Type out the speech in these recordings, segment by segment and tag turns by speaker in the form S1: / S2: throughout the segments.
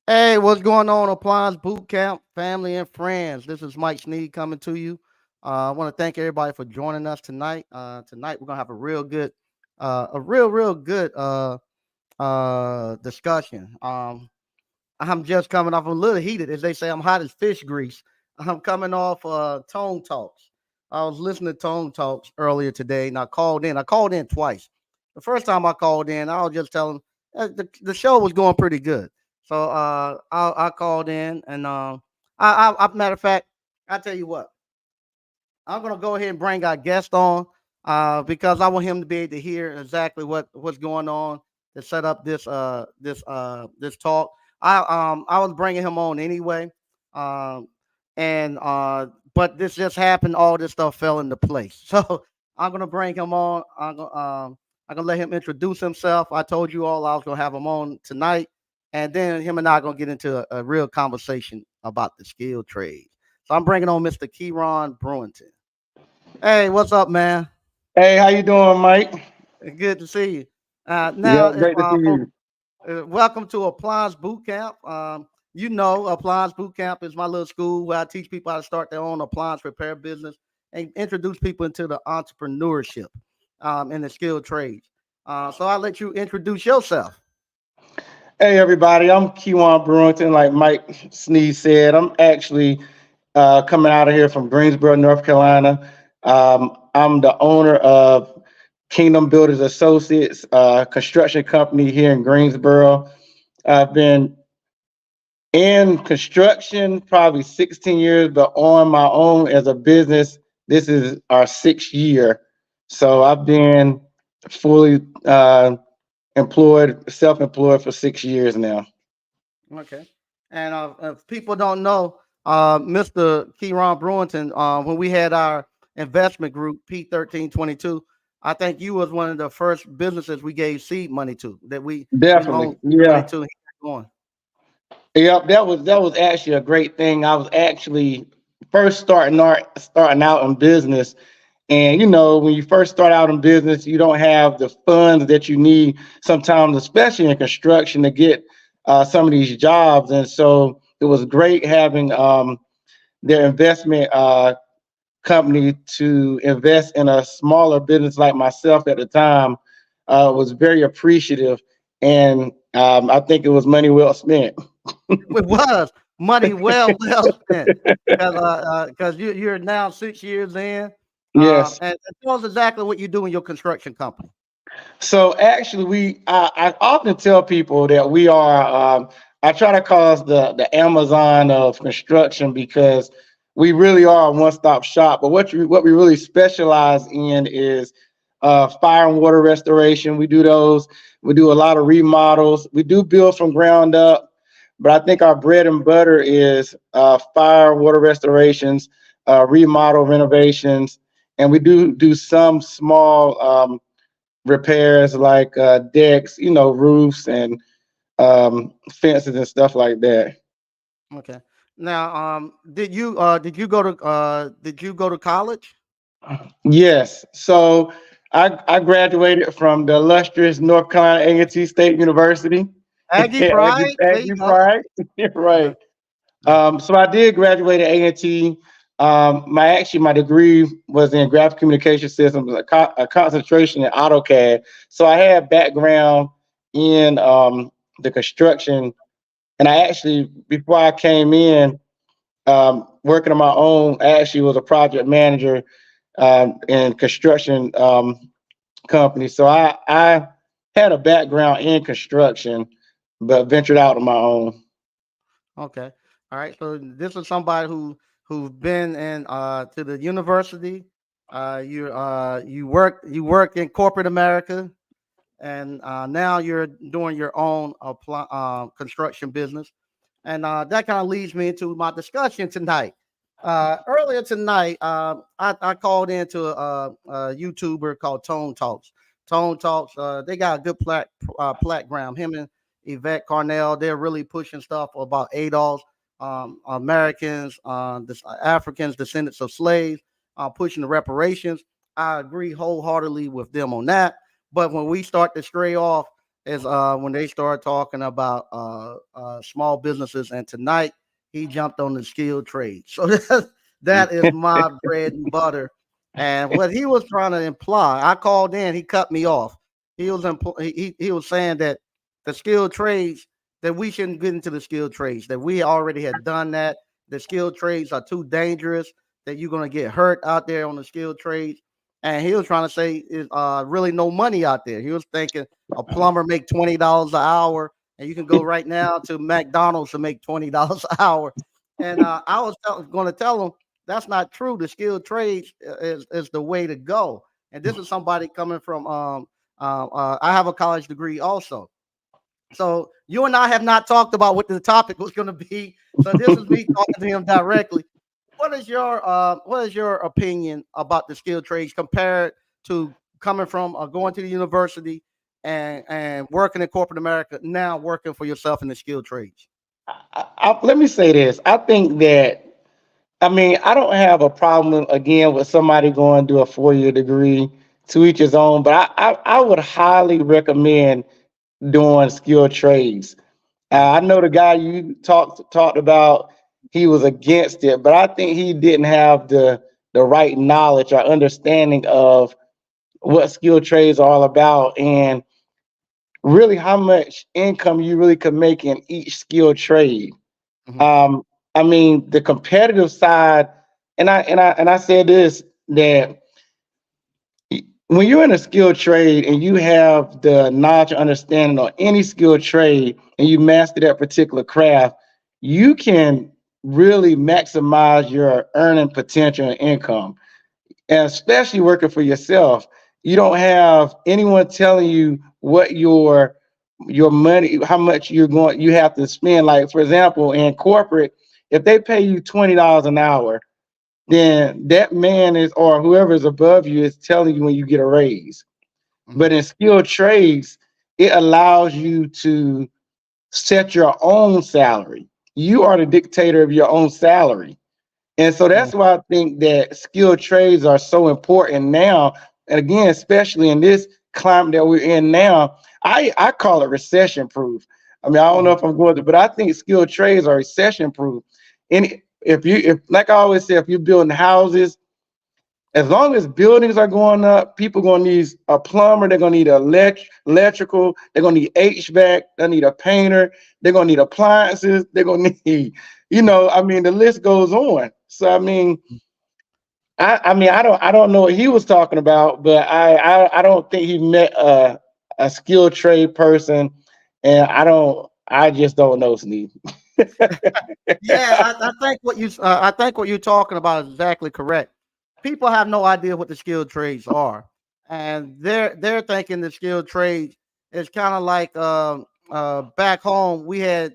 S1: Hey, what's going on, Appliance Boot Camp, family and friends? This is Mike Sneed coming to you. I want to thank everybody for joining us tonight. Tonight we're gonna have a real good, real good discussion. I'm just coming off a little heated, as they say. I'm hot as fish grease. I'm coming off Tone Talks. I was listening to Tone Talks earlier today, and I called in. I called in twice. The first time I called in, I was just telling the show was going pretty good. So I called in, and matter of fact, I tell you what, I'm gonna go ahead and bring our guest on because I want him to be able to hear exactly what's going on to set up this talk. I was bringing him on anyway, um, and but this just happened. All this stuff fell into place, so I'm gonna bring him on. I'm gonna let him introduce himself. I told you all I was gonna have him on tonight, and then him and I are gonna get into a real conversation about the skill trades. So I'm bringing on Mr. Keyron Brewington. Hey, what's up, man?
S2: Hey, how you doing, Mike?
S1: Good to see you. Now,
S2: Yeah, great to see you.
S1: welcome to Appliance Boot Camp. Appliance Boot Camp is my little school where I teach people how to start their own appliance repair business and introduce people into the entrepreneurship and the skilled trades. So I'll let you introduce yourself.
S2: Hey, everybody, I'm Kewan Brewington. Like Mike Sneeze said, I'm actually coming out of here from Greensboro, North Carolina. I'm the owner of Kingdom Builders Associates, construction company here in Greensboro. I've been in construction probably 16 years, but on my own as a business, this is our 6th year. So I've been fully employed, self-employed for 6 years now.
S1: Okay. And if people don't know, Mr. Keyron Brewington, when we had our investment group P1322, I think you was one of the first businesses we gave seed money to that we loaned
S2: Definitely,
S1: seed money
S2: yeah,
S1: to. And he got going.
S2: yep. That was actually a great thing. I was actually first starting out in business, and when you first start out in business, you don't have the funds that you need sometimes, especially in construction, to get some of these jobs. And so it was great having their investment company to invest in a smaller business like myself at the time. Was very appreciative, and I think it was money well spent.
S1: It was money well spent because you're now 6 years in,
S2: Yes.
S1: and tell us exactly what you do in your construction company.
S2: So actually, I often tell people that we are. I try to call us the Amazon of construction because we really are a one-stop shop. But what we really specialize in is fire and water restoration. We do those. We do a lot of remodels. We do build from ground up, but I think our bread and butter is fire, water restorations, remodel renovations, and we do some small repairs like decks, roofs and fences and stuff like that.
S1: Okay. Now, did you go to college?
S2: Yes. So I graduated from the illustrious North Carolina A&T State University.
S1: Aggie Pride. There you
S2: Aggie
S1: go.
S2: Pride.
S1: Uh-huh.
S2: Right.
S1: Uh,
S2: So I did graduate at A&T. My degree was in graphic communication systems, a concentration in AutoCAD. So I had background in the construction, and I actually before I came in working on my own, I actually was a project manager in construction company. So I had a background in construction, but ventured out on my own.
S1: okay. All right. So this is somebody who's been in to the university. You work in corporate America, and now you're doing your own construction business. And that kind of leads me into my discussion tonight. Earlier tonight, I called into a YouTuber called Tone Talks. Tone Talks, they got a good platform. Him and Yvette Carnell, they're really pushing stuff about ADOS, Americans, Africans, descendants of slaves, pushing the reparations. I agree wholeheartedly with them on that. But when we start to stray off is when they start talking about small businesses, and tonight he jumped on the skilled trade. So that is my bread and butter. And what he was trying to imply, I called in, he cut me off. He was saying that the skilled trades, that we shouldn't get into the skilled trades, that we already had done that. The skilled trades are too dangerous, that you're gonna get hurt out there on the skilled trades. And he was trying to say is really no money out there. He was thinking a plumber make $20 an hour, and you can go right now to McDonald's to make $20 an hour. And I was going to tell him that's not true. The skilled trades is the way to go. And this is somebody coming from I have a college degree also. So you and I have not talked about what the topic was going to be. So this is me talking to him directly. What is your opinion about the skilled trades compared to coming from going to the university and working in corporate America, now working for yourself in the skilled trades?
S2: Let me say this. I think that, I mean, I don't have a problem again with somebody going to do a 4-year degree, to each his own, but I would highly recommend doing skilled trades. I know the guy you talked about, he was against it, but I think he didn't have the right knowledge or understanding of what skilled trades are all about, and really how much income you really could make in each skilled trade.
S1: Mhm.
S2: I mean, the competitive side, and I said this, that when you're in a skilled trade and you have the knowledge and understanding on any skilled trade and you master that particular craft, you can really maximize your earning potential and income. And especially working for yourself, you don't have anyone telling you what your money, how much you have to spend. Like, for example, in corporate, if they pay you $20 an hour, then that man is, or whoever is above you, is telling you when you get a raise. But
S1: Mhm.
S2: in skilled trades, it allows you to set your own salary. You are the dictator of your own salary. And so
S1: Mhm.
S2: that's why I think that skilled trades are so important now. And again, especially in this climate that we're in now, I call it recession proof. I mean, I don't know
S1: Mhm.
S2: if I'm going to, but I think skilled trades are recession proof. And if like I always say, if you're building houses, as long as buildings are going up, people gonna need a plumber, they're gonna need electrical, they're gonna need HVAC, they need a painter, they're gonna need appliances, they're gonna need, I mean, the list goes on. So I mean, I mean, I don't know what he was talking about, but I don't think he met a skilled trade person, and I just don't know, Steve.
S1: Yeah, I think what you're talking about is exactly correct. People have no idea what the skilled trades are, and they're thinking the skilled trades is kind of like back home we had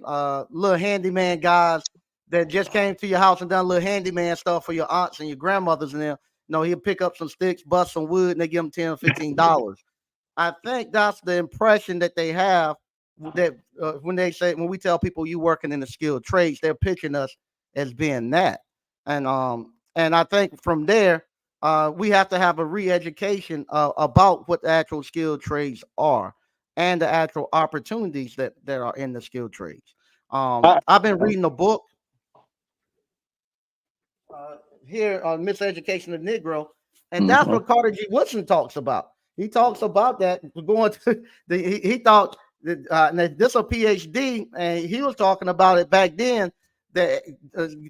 S1: little handyman guys that just came to your house and done little handyman stuff for your aunts and your grandmothers and them. No, he'll pick up some sticks, bust some wood, and they give him $10 or $15. I think that's the impression that they have that when they say when we tell people you working in the skilled trades, they're pitching us as being that. And I think from there, we have to have a re-education about what the actual skilled trades are and the actual opportunities that are in the skilled trades.
S2: I,
S1: I've been reading a book uh, here on Miseducation of Negro, and that's
S2: Mhm.
S1: what Carter G. Woodson talks about. He talks about that going to he thought that this is a PhD, and he was talking about it back then that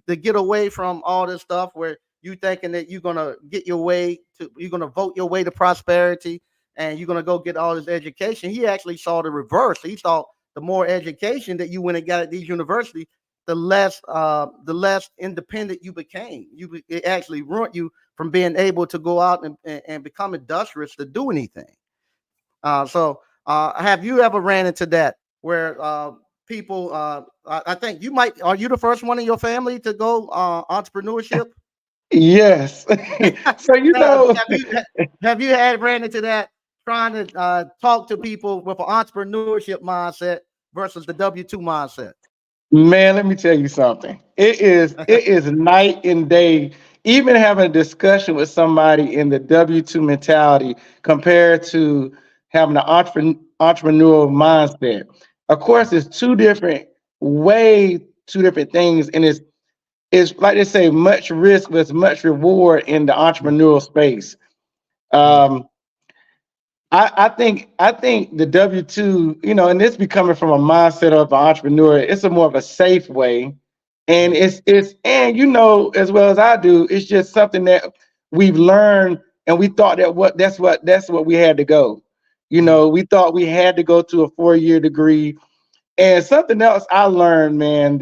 S1: to get away from all this stuff where you thinking that you're gonna get your way to you're gonna vote your way to prosperity and you're gonna go get all this education. He actually saw the reverse. He thought the more education that you went and got at these universities, the less independent you became. It actually ruined you from being able to go out and become industrious to do anything. So have you ever ran into that where people? I think you might. Are you the first one in your family to go entrepreneurship?
S2: Yes. So
S1: Now, have you had ran into that trying to talk to people with an entrepreneurship mindset versus the W-2 mindset?
S2: Man, let me tell you something. It is night and day. Even having a discussion with somebody in the W-2 mentality compared to having an entrepreneurial mindset. Of course, it's two different things, and it's like they say, much risk with much reward in the entrepreneurial space. Um, I think the W-2, and this be coming from a mindset of an entrepreneur. It's a more of a safe way, and and as well as I do, it's just something that we've learned, and we thought that's what we had to go. We thought we had to go to a 4-year degree, and something else I learned, man,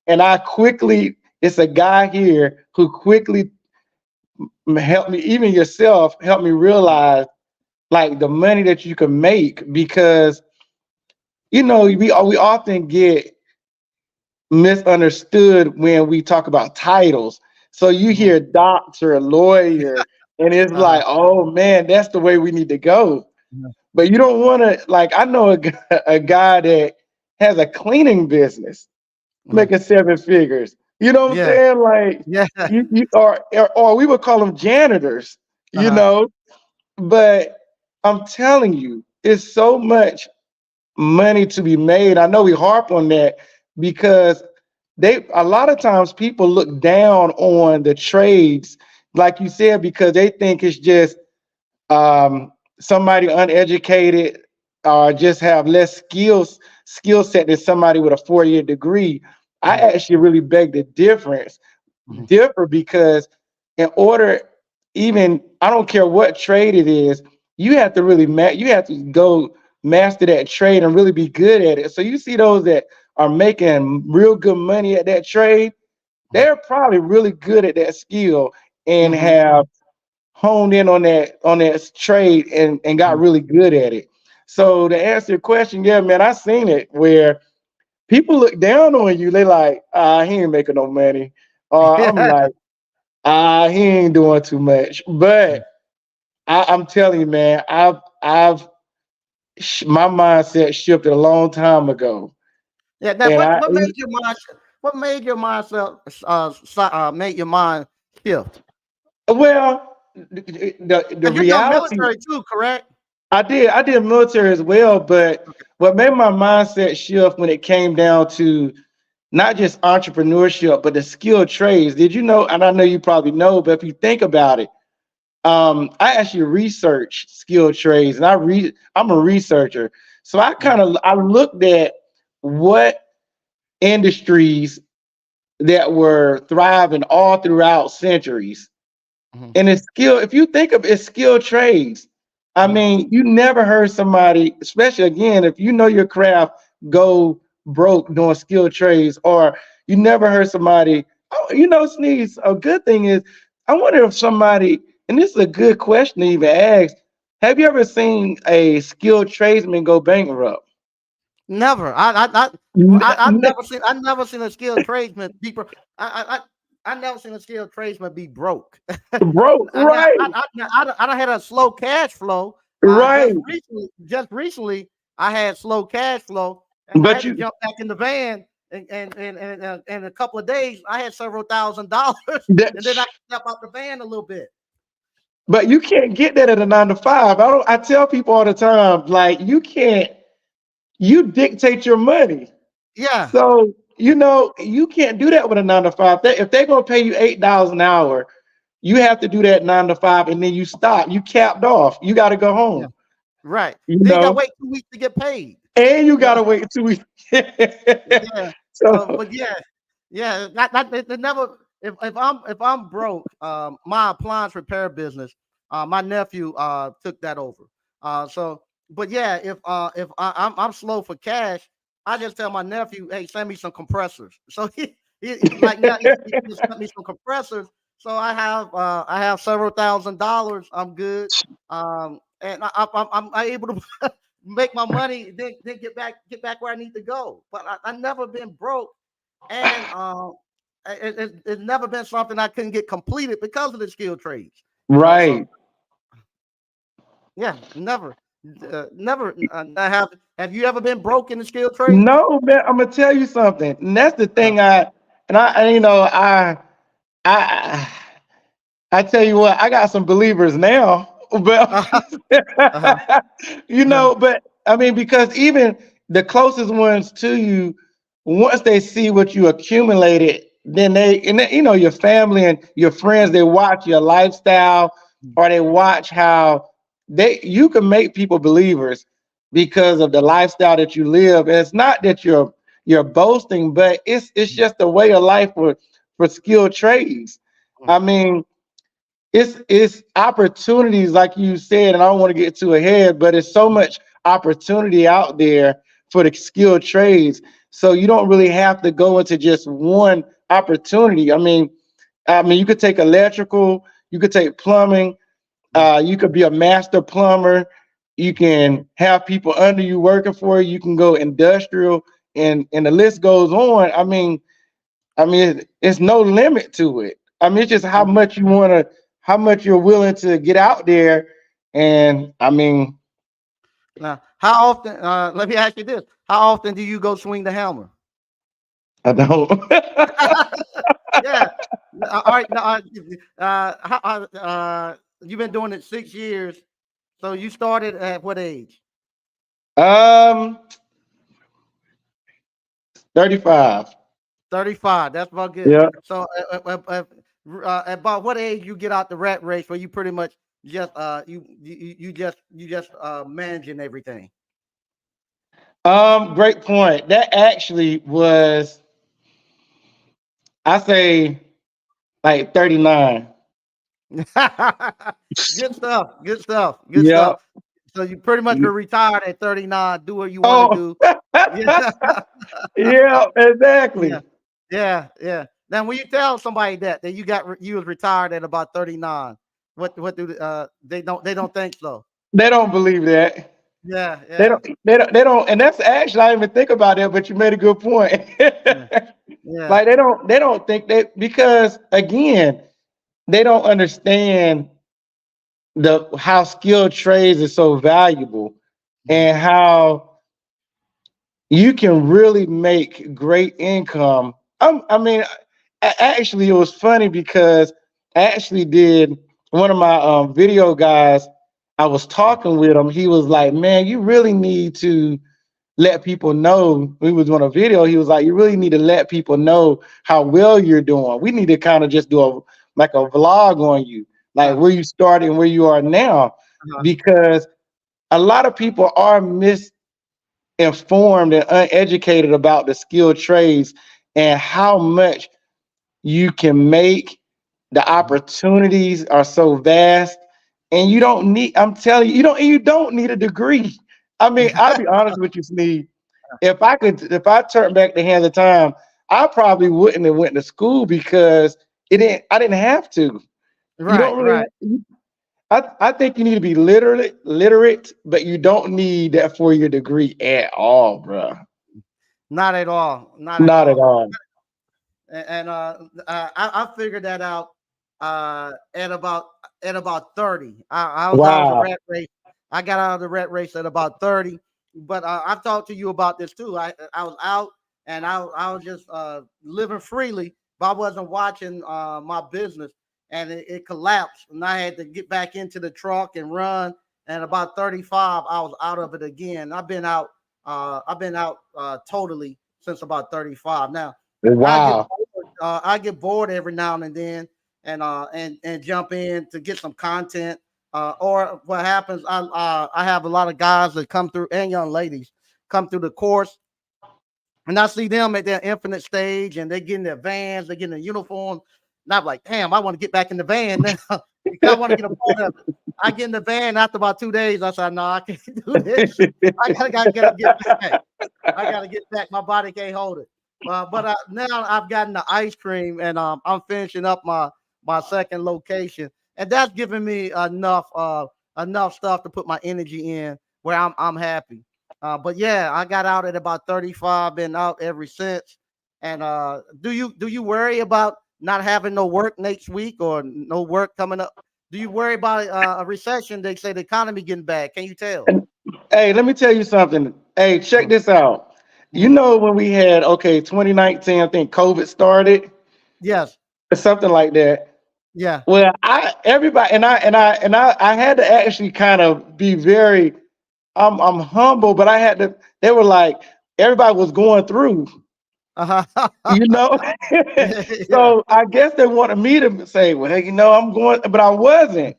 S2: it's a guy here who quickly helped me, even yourself, helped me realize like the money that you can make, because we often get misunderstood when we talk about titles. So you hear doctor, lawyer, and it's like, oh man, that's the way we need to go. But you don't want to, like, I know a guy that has a cleaning business making 7 figures. You know what I'm saying? Like, you or we would call them janitors, but I'm telling you, it's so much money to be made. I know we harp on that because a lot of times people look down on the trades, like you said, because they think it's just somebody uneducated or just have less skill set than somebody with a 4-year degree. I actually really beg the differ because in order, even I don't care what trade it is, you have to really you have to go master that trade and really be good at it. So you see those that are making real good money at that trade, they're probably really good at that skill and have honed in on that trade and got really good at it. So to answer your question, yeah, man, I seen it where people look down on you. They like, he ain't making no money. Or I'm like, he ain't doing too much. But I'm telling you, man, my mindset shifted a long time ago.
S1: Yeah. Now, what made your mindset? What made your mindset? Made your mind shift?
S2: Well, the reality.
S1: Military too, correct?
S2: I did military as well, but what made my mindset shift when it came down to not just entrepreneurship, but the skilled trades. Did you know? And I know you probably know, but if you think about it, I actually research skilled trades, and I'm a researcher. So I looked at what industries that were thriving all throughout centuries. And if you think of it, skilled trades. I mean, you never heard somebody, especially again, if you know your craft, go broke doing skilled trades, or you never heard somebody, Sneeze, a good thing is, I wonder if somebody, and this is a good question to even ask, have you ever seen a skilled tradesman go bankrupt?
S1: Never. I've never seen a skilled tradesman be broke. I never seen a skilled tradesman be broke.
S2: Broke, right?
S1: I had a slow cash flow.
S2: Right.
S1: Just recently, I had slow cash flow, and
S2: But
S1: I had to jump back in the van, and in a couple of days, I had several $1,000s, and then I step out the van a little bit.
S2: But you can't get that at a 9 to 5. I tell people all the time, like, you dictate your money.
S1: Yeah.
S2: So you can't do that with a 9 to 5. If they're gonna pay you $8 an hour, you have to do that 9 to 5, and then you stop. You capped off. You got to go home.
S1: Yeah. Right. Then you gotta wait 2 weeks to get paid.
S2: And you gotta wait 2 weeks.
S1: Yeah. But it never. If I'm broke, my appliance repair business, my nephew took that over. But yeah, if I'm slow for cash, I just tell my nephew, hey, send me some compressors. So he like now he just sent me some compressors. So I have several $1,000s. I'm good. And I'm able to make my money, then get back where I need to go. But I've never been broke, and it's never been something I couldn't get completed because of the skilled trades.
S2: Right.
S1: Yeah, never. Never. Have you ever been broke in the skilled trade?
S2: No, man. I'm gonna tell you something, and that's the thing. I tell you what, I got some believers now but
S1: Uh-huh.
S2: you know, but I mean, because even the closest ones to you, once they see what you accumulated, then you know, your family and your friends, they watch your lifestyle, or they watch how you can make people believers because of the lifestyle that you live. And it's not that you're boasting, but it's just a way of life for skilled trades. I mean, it's opportunities, like you said, and I don't want to get too ahead, but it's so much opportunity out there for the skilled trades. So you don't really have to go into just one opportunity. I mean, you could take electrical, you could take plumbing, you could be a master plumber, you can have people under you working for you, you can go industrial, and the list goes on. I mean, it's no limit to it. I mean, it's just how much you want to, how much you're willing to get out there. And I mean,
S1: Now, how often? Let me ask you this: how often do you go swing the hammer?
S2: I don't.
S1: Yeah. All right. Now, you've been doing it 6 years. So you started at what age?
S2: um, 35.
S1: 35. That's about good.
S2: Yeah.
S1: So about what age you get out the rat race where you pretty much just you just managing everything?
S2: Great point. That actually was, I say, like 39.
S1: Good stuff. Good stuff. Good
S2: Yeah.
S1: stuff. So you pretty much were retired at 39. Do what you want to
S2: Oh,
S1: do. Yeah.
S2: yeah, exactly.
S1: Yeah. Yeah. Yeah. Now, when you tell somebody that you was retired at about 39, what do they don't think so?
S2: They don't believe that.
S1: Yeah.
S2: They
S1: Yeah.
S2: don't, they don't, and that's actually, I didn't even think about that, but you made a good point.
S1: Yeah. Yeah.
S2: Like they don't think that, because again, they don't understand the how skilled trades is so valuable,
S1: Mhm.
S2: and how you can really make great income. I mean, actually, it was funny because I actually did, one of my video guys, I was talking with him. He was like, "Man, you really need to let people know." We was doing a video. He was like, "You really need to let people know how well you're doing. We need to kind of just do a vlog on you, like
S1: Uh,
S2: where you started and where you are now,
S1: uh,
S2: because a lot of people are misinformed and uneducated about the skilled trades and how much you can make. The
S1: mhm.
S2: opportunities are so vast, and you don't need, I'm telling you, you don't need a degree. I mean, I'll be honest with you, Sneed. If I turn back the hands of time, I probably wouldn't have went to school, because I didn't have to. You don't
S1: Right.
S2: really
S1: Right.
S2: I think you need to be literate, but you don't need that 4-year degree at all, bro.
S1: Not at all. Not at
S2: Not at
S1: all.
S2: all.
S1: I figured that out at about 30. I was out of the
S2: Wow.
S1: rat race. I got out of the rat race at about 30. But I've talked to you about this too. I was out and I was just living freely, but I wasn't watching my business, and it collapsed, and I had to get back into the truck and run. And about 35, I was out of it again. I've been out totally since about 35. Now I get
S2: Wow.
S1: bored. I get bored every now and then, and jump in to get some content. Or what happens? I have a lot of guys that come through, and young ladies come through the course, and I see them at their infinite stage, and they get in their vans, they get in their uniform, and I'm like, damn, I want to get back in the van now because I want to get a part of it. I get in the van after about 2 days. I said, no, I can't do this. I gotta get back. I gotta get back. My body can't hold it. But now I've gotten the ice cream, and I'm finishing up my second location, and that's giving me enough stuff to put my energy in where I'm happy. But yeah, I got out at about 35, been out ever since. And do you worry about not having no work next week or no work coming up? Do you worry about a recession? They say the economy getting bad. Can you tell?
S2: And hey, let me tell you something. Hey, check
S1: Mhm,
S2: this out. You
S1: mhm.
S2: know, when we had, okay, 2019, I think COVID started,
S1: Yes.
S2: or something like that.
S1: Yeah.
S2: Well, everybody I had to actually kind of be very I'm humble, but I had to they were like everybody was going through,
S1: Uh-huh.
S2: you know.
S1: Yeah.
S2: So I guess they wanted me to say, well, hey, I'm going, but I wasn't.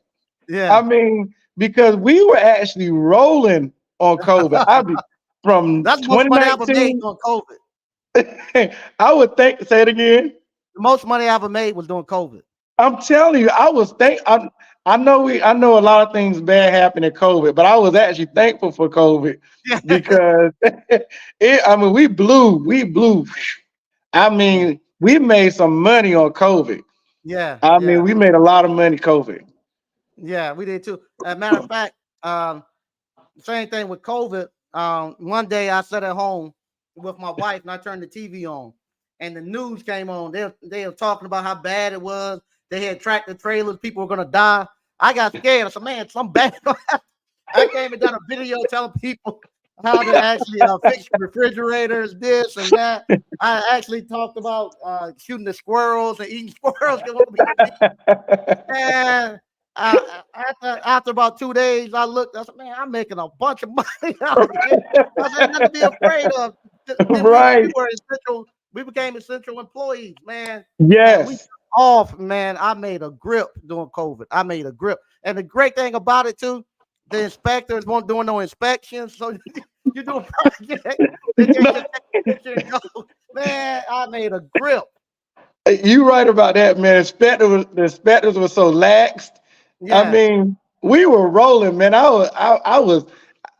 S2: I
S1: Yeah.
S2: mean, because we were actually rolling on COVID. I be from
S1: That's the most money I ever made
S2: 2019.
S1: during COVID.
S2: I would think, say it again.
S1: The most money I ever made was during COVID.
S2: I'm telling you, I know a lot of things bad happened in COVID, but I was actually thankful for COVID
S1: Yeah.
S2: because I mean we blew. I
S1: Yeah.
S2: mean, we made some money on COVID.
S1: Yeah.
S2: I mean,
S1: Yeah.
S2: we made a lot of money COVID.
S1: Yeah. We did too. As a matter of fact, same thing with COVID. One day I sat at home with my wife and I turned the TV on, and the news came on. They were talking about how bad it was. They had tractor trailers. People were gonna die. I got scared. I said, "Man, something bad." I came and done a video telling people how to actually fix refrigerators, this and that. I actually talked about shooting the squirrels and eating squirrels. And after about 2 days, I looked. I said, "Man, I'm making a bunch of money out here." I said, "Nothing to be afraid of." Then we
S2: Right.
S1: were essential. We became essential employees, man. And we
S2: Yes.
S1: off, man. I made a grip during COVID. I made a grip, and the great thing about it too, the inspectors weren't doing no inspections, so you do a project, they can't just take a picture and go. Man, I made a grip.
S2: You right about that, man. The inspectors were so laxed. I
S1: Yeah.
S2: mean, we were rolling, man. I was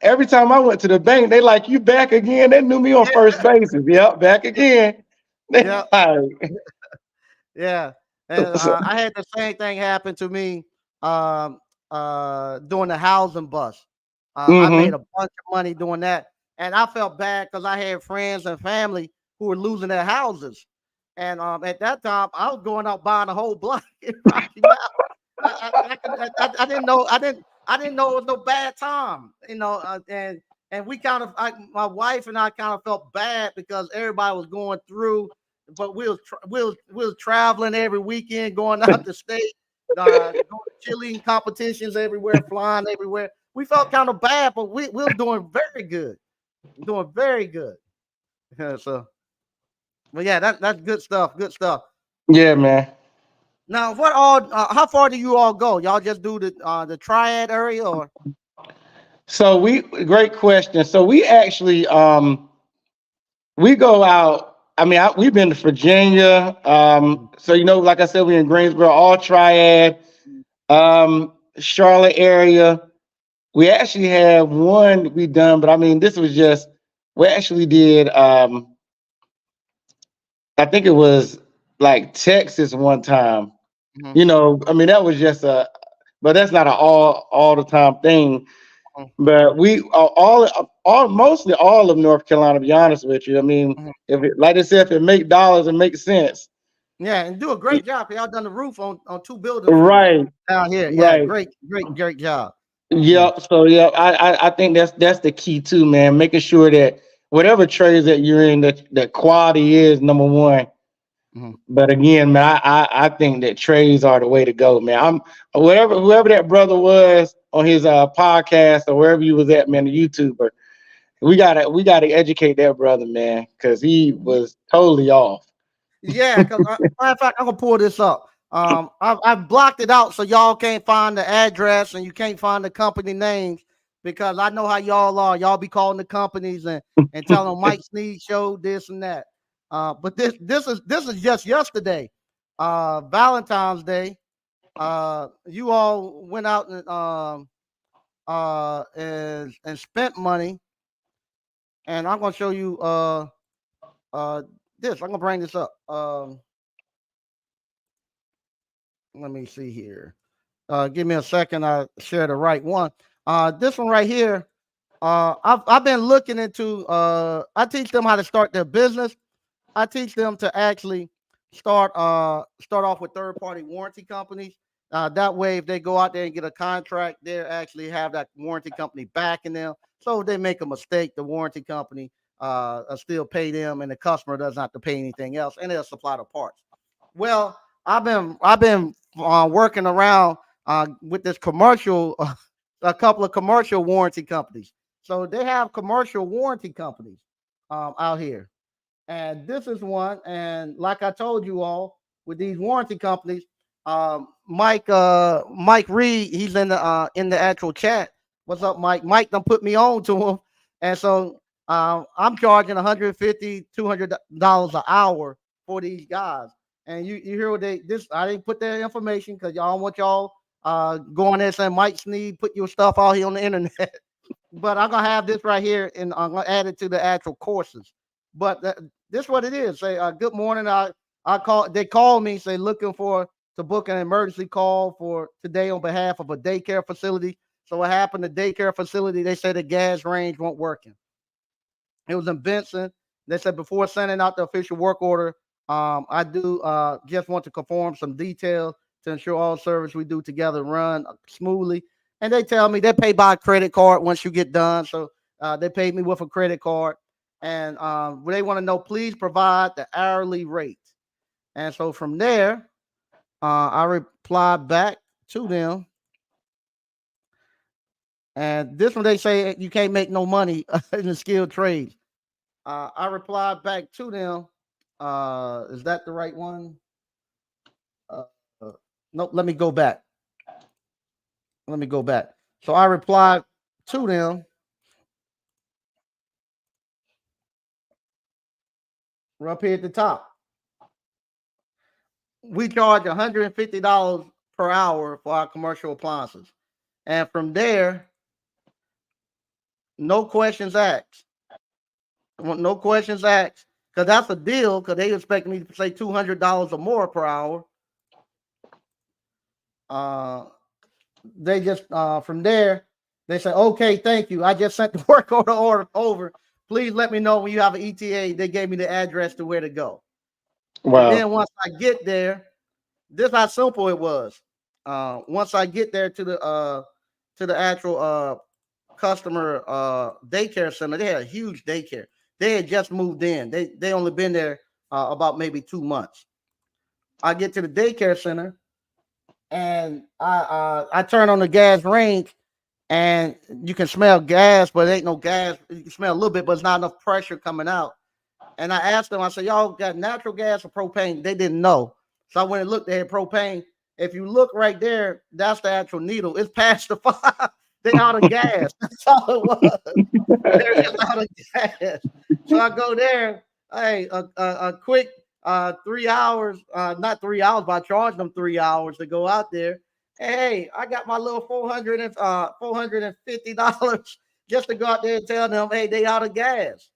S2: every time I went to the bank, they like you back again. They knew me on first basis. Yep, back again. They
S1: Yeah.
S2: like,
S1: Yeah, and
S2: so,
S1: I had the same thing happen to me um, doing the housing bust. I made
S2: mm-hmm.
S1: a bunch of money doing that, and I felt bad because I had friends and family who were losing their houses, and at that time I was going out buying a whole block in Rocky Mount. I didn't know it was no bad time, and we kind of my wife and I kind of felt bad because everybody was going through, but we was traveling every weekend, going out the state, going to cheerleading competitions everywhere, flying everywhere. We felt kind of bad, but we was doing very good, doing very good. Yeah, so, but yeah, that's good stuff. Good stuff.
S2: Yeah, man.
S1: Now, what all? How far do you all go? Y'all just do the triad area, or?
S2: So great question. So we actually we go out. I mean, we've been to Virginia. So like I said, we're in Greensboro, all triad, Charlotte area. We actually have one we done, but I mean, this was just we actually did. I think it was like Texas one time.
S1: Mhm,
S2: I mean, that was just but that's not an all the time thing.
S1: mhm,
S2: But we are all mostly all of North Carolina. To be honest with you, I mean,
S1: mhm.
S2: if it, like I said, if it make dollars and make sense,
S1: Yeah, and do a great job. Y'all done the roof on two buildings for me
S2: right,
S1: down here. Yeah,
S2: right.
S1: great job. Yeah.
S2: Yep. So yeah, I think that's the key too, man. Making sure that whatever trades that you're in, that quality is number one.
S1: Mhm.
S2: But again, man, I think that trades are the way to go, man. I'm whoever that brother was on his podcast or wherever you was at, man, the YouTuber. We gotta educate that brother, man, because he was totally off.
S1: Yeah, because matter of fact, I'm gonna pull this up. I've blocked it out so y'all can't find the address and you can't find the company names because I know how y'all are. Y'all be calling the companies and telling them Mike Sneed showed this and that. But this is just yesterday, Valentine's Day. You all went out and spent money, and I'm gonna show you uh this. I'm gonna bring this up. Let me see here. Give me a second. I share the right one. This one right here. I've been looking into. I teach them how to start their business. I teach them to actually start off with third party warranty companies. That way, if they go out there and get a contract, they actually have that warranty company backing them. So if they make a mistake, the warranty company still pay them, and the customer doesn't have to pay anything else, and they'll supply the parts. Well, I've been working around with this commercial, a couple of commercial warranty companies. So they have commercial warranty companies out here, and this is one. And like I told you all, with these warranty companies, Mike Reed, he's in the actual chat. What's up, Mike? Mike done put me on to him, and so I'm charging 150 $200 an hour for these guys. And you hear what they this I didn't put their information because y'all want y'all going there saying Mike Sneed, put your stuff out here on the internet. But I'm gonna have this right here, and I'm gonna add it to the actual courses. But this is what it is. Say, good morning. I call. They call me. Say, looking for to book an emergency call for today on behalf of a daycare facility. So what happened? The daycare facility. They said the gas range wasn't working. It was in Benson. They said before sending out the official work order, I do just want to conform some details to ensure all service we do together run smoothly. And they tell me they pay by credit card once you get done. So they paid me with a credit card. And they want to know, please provide the hourly rate. And so from there, I replied back to them. And this one, they say you can't make no money in the skilled trades. I replied back to them. Is that the right one? Uh, nope. Let me go back. So I replied to them. We're up here at the top. We charge $150 per hour for our commercial appliances. And from there, no questions asked. No questions asked. Because that's a deal, because they expect me to say $200 or more per hour. They just from there, they say, okay, thank you. I just sent the work order over. Please let me know when you have an ETA. They gave me the address to where to go. Wow. And then once I get there, this is how simple it was. Once I get there to the actual customer daycare center, they had a huge daycare. They had just moved in. They only been there about maybe 2 months. I get to the daycare center, and I turn on the gas range, and you can smell gas, but it ain't no gas. You can smell a little bit, but it's not enough pressure coming out. And I asked them, I said, y'all got natural gas or propane? They didn't know. So I went and looked, they had propane. If you look right there, that's the actual needle. It's past the fire. They're out of gas. That's all it was. They're just out of gas. So I go there. Hey, a quick 3 hours, not 3 hours, but I charged them 3 hours to go out there. Hey, I got my little $450 just to go out there and tell them, hey, they out of gas.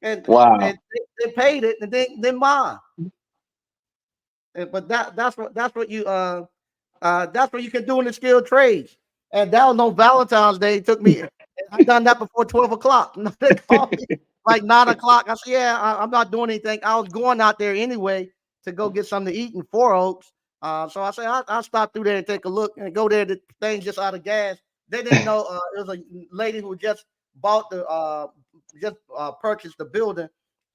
S1: And,
S2: wow.
S1: And they paid it, and then mine. But that's what you can do in the skilled trades. And that was no Valentine's Day. It took me. I done that before 12 o'clock. They called me like 9 o'clock. I said, yeah, I'm not doing anything. I was going out there anyway to go get something to eat in Four Oaks. So I said, I'll stop through there and take a look and go there. The thing's just out of gas. They didn't know it was a lady who just bought purchased the building.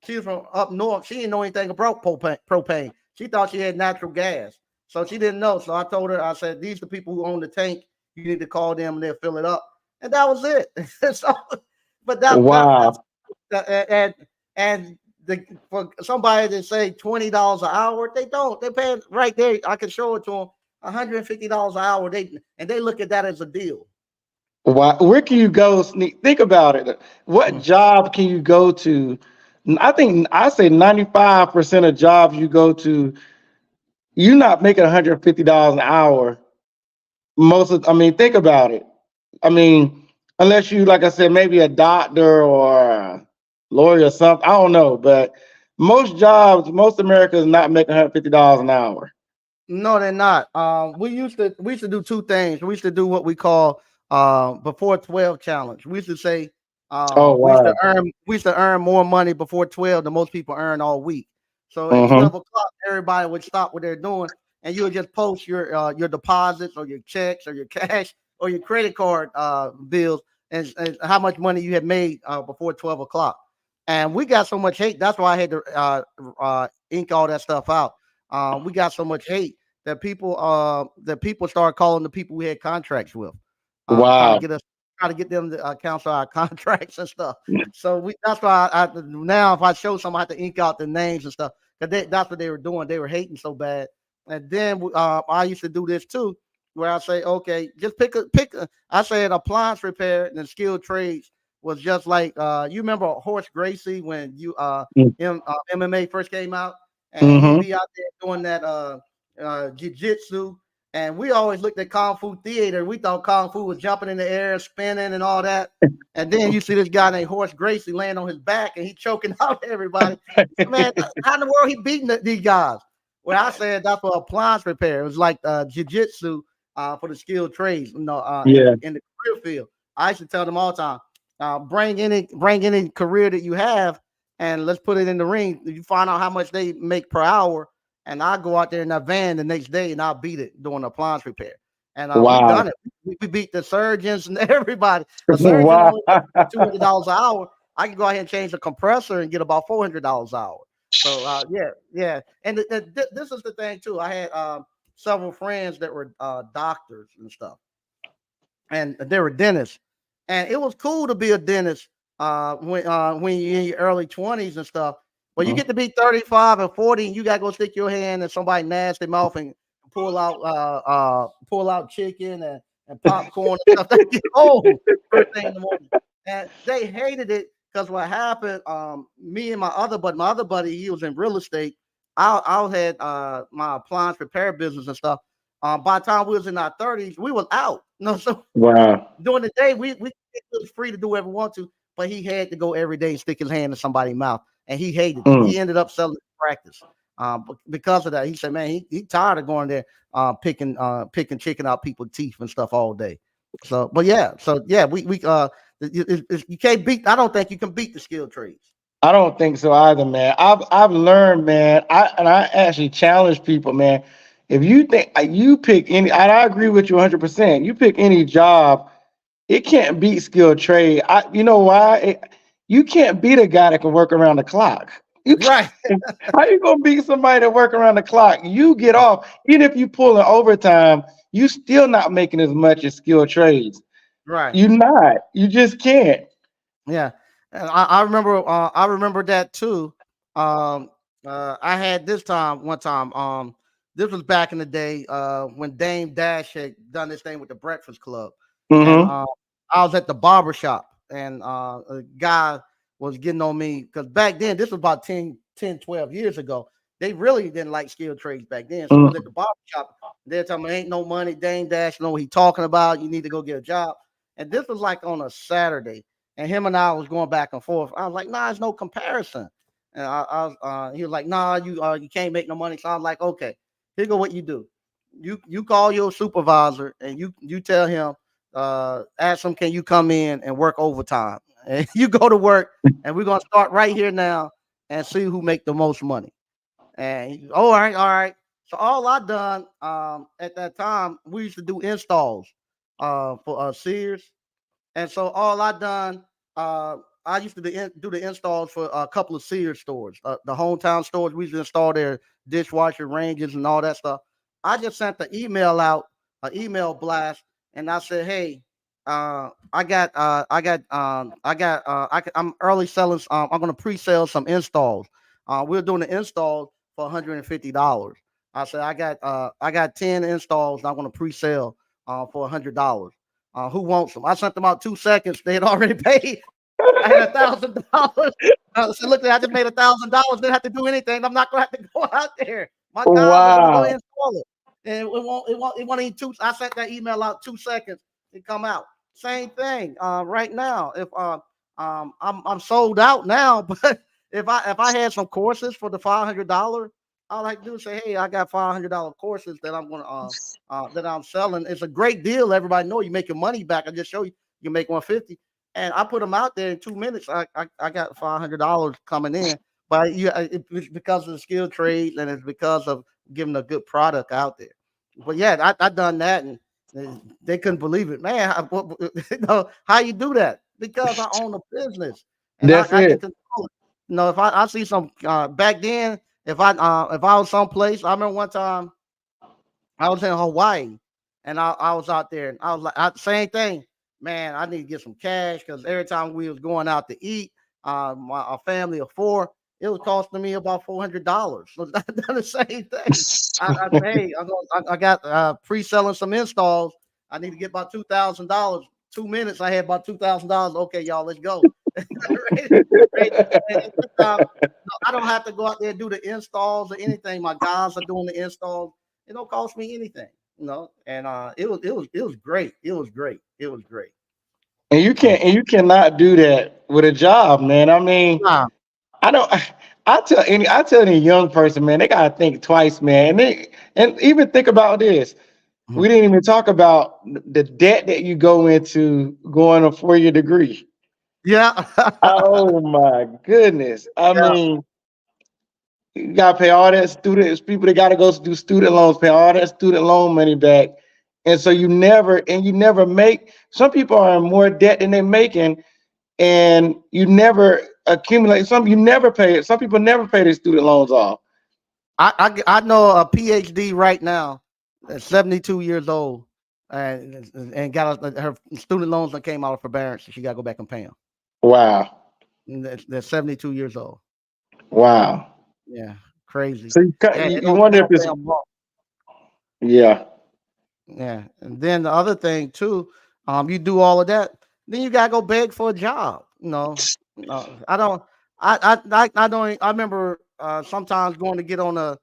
S1: She was from up north. She didn't know anything about propane. She thought she had natural gas. So she didn't know. So I told her, I said, these are the people who own the tank. You need to call them and they'll fill it up. And that was it. So, but that,
S2: wow.
S1: And for somebody to say $20 an hour, they don't. They pay right there. I can show it to them. $150 an hour. They look at that as a deal.
S2: Wow. Where can you go? Think about it. What job can you go to? I say 95% of jobs you go to, you're not making $150 an hour. Think about it. Unless you, like I said, maybe a doctor or a lawyer or something. I don't know, but most America is not making $150 an hour.
S1: No, they're not. We used to do two things. We used to do what we call before 12 challenge. We used to say we used to earn more money before 12 than most people earn all week. So at 12 o'clock, everybody would stop what they're doing, and you would just post your deposits or your checks or your cash or your credit card bills and how much money you had made before 12 o'clock. And we got so much hate. That's why I had to ink all that stuff out. We got so much hate that people started calling the people we had contracts with, trying to
S2: Wow.
S1: get us trying to get them to cancel our contracts and stuff. So that's why I now if I show some, I have to ink out the names and stuff because that's what they were doing. They were hating so bad. And then I used to do this too, where I say, okay, just pick. I said appliance repair and skilled trades was just like you remember Horace Gracie when MMA first came out, and he'd
S2: Mm-hmm.
S1: be out there doing that jiu-jitsu, and we always looked at Kung Fu Theater. We thought Kung Fu was jumping in the air, spinning, and all that. And then you see this guy named Horace Gracie laying on his back, and he choking out everybody. Man, how in the world he beating these guys? Well, I said that's for appliance repair. It was like jiu-jitsu for the skilled trades,
S2: Yeah.
S1: in the career field. I used to tell them all the time, bring any career that you have, and let's put it in the ring. You find out how much they make per hour, and I'll go out there in that van the next day and I'll beat it doing appliance repair. And we
S2: Wow.
S1: done it. We beat the surgeons and everybody. A surgeon
S2: Wow.
S1: only $200 an hour. I can go ahead and change the compressor and get about $400 an hour. So yeah. And this is the thing too. I had several friends that were doctors and stuff, and they were dentists, and it was cool to be a dentist when you're in your early 20s and stuff. But you
S2: Mhm.
S1: get to be 35 and 40, and you gotta go stick your hand in somebody's nasty mouth and pull out chicken and popcorn and stuff. They get old first thing in the morning, and they hated it because what happened. Me and my other buddy, he was in real estate. I had my appliance repair business and stuff. By the time we was in our 30s, we was out. So
S2: Wow.
S1: during the day, we it was free to do whatever we want to, but he had to go every day and stick his hand in somebody's mouth, and he hated it.
S2: Mm.
S1: He ended up selling practice because of that. He said, "Man, he tired of going there picking chicken out people's teeth and stuff all day." So you can't beat. I don't think you can beat the skilled trades.
S2: I don't think so either, man. I've learned, man. I actually challenge people, man. If you think you pick any, and I agree with you 100%. You pick any job, it can't beat skilled trade. You know why? You can't beat a guy that can work around the clock. You can't,
S1: Right,
S2: how you gonna beat somebody that work around the clock? You get off, even if you pull in overtime, you still not making as much as skilled trades.
S1: right.
S2: You not. You just can't.
S1: Yeah, and I remember. I remember that too. Um, I had this time one time. This was back in the day when Dame Dash had done this thing with the Breakfast Club, and
S2: Mm-hmm.
S1: I was at the barber shop, and a guy was getting on me because back then this was about 12 years ago. They really didn't like skilled trades back then. So we was at the barber shop. They're telling me ain't no money. Dame Dash know what he talking about. You need to go get a job. And this was like on a Saturday, and him and I was going back and forth. I was like, nah, there's no comparison. And he was like, nah, you can't make no money. So I was like, okay, here go what you do. You call your supervisor and you tell him, ask him, can you come in and work overtime? And you go to work, and we're gonna start right here now and see who make the most money. And all right, all right. So all I done at that time, we used to do installs for Sears, and so all I done, uh, I used to do the installs for a couple of Sears stores, the hometown stores. We used to install their dishwasher ranges and all that stuff. I just sent the email out, an email blast, and I said, "Hey, I'm early selling. I'm going to pre-sale some installs. We're doing the installs for $150. I said, I got 10 installs. I'm going to pre-sale for $100. Who wants them? I sent them out 2 seconds. They had already paid. I had $1,000. So look, I just made $1,000. Didn't have to do anything. I'm not gonna have to go out there. My guys are gonna go
S2: Wow.
S1: install it, and it won't even two. I sent that email out 2 seconds. It come out. Same thing. Right now, if I'm sold out now, but if I had some courses for the $500, all I do is say, hey, I got $500 courses that I'm gonna that I'm selling. It's a great deal. Everybody know you make your money back. I just show you you make 150, and I put them out there in 2 minutes. I got $500 coming in, but it's because of the skill trades and it's because of giving a good product out there. But yeah, I done that, and they couldn't believe it, man. How you do that? Because I own a business and
S2: That's
S1: I can
S2: it.
S1: control it. If I see some back then, if I was someplace, I remember one time I was in Hawaii, and I was out there, and I was like, same thing, man. I need to get some cash because every time we was going out to eat, our family of four, it was costing me about $400. So that's the same thing. I say, hey, I got pre-selling some installs. I need to get about $2,000. 2 minutes, I had about $2,000. Okay, y'all, let's go. Right, right. And this time, no, I don't have to go out there and do the installs or anything. My guys are doing the installs. It don't cost me anything, And it was great. It was great. It was great.
S2: And you cannot do that with a job, man. I mean,
S1: Nah.
S2: I don't. I tell any young person, man, they gotta think twice, man. And even think about this.
S1: Mhm.
S2: We didn't even talk about the debt that you go into going a 4-year degree.
S1: Yeah.
S2: Oh my goodness. I
S1: Yeah.
S2: mean, you gotta pay all that students, people that gotta go do student loans, pay all that student loan money back. And so you never make some people are in more debt than they're making, and you never accumulate you never pay it. Some people never pay their student loans off.
S1: I know a PhD right now, that's 72 years old, and got her student loans that came out of forbearance. So she got to go back and pay them.
S2: Wow.
S1: And they're 72 years old.
S2: Wow.
S1: Yeah, crazy.
S2: So
S1: Yeah,
S2: you wonder
S1: they
S2: if
S1: don't pay
S2: it's
S1: them off.
S2: yeah.
S1: Yeah, and then the other thing too, you do all of that, then you gotta go beg for a job. I don't. I don't. I remember sometimes going to get on the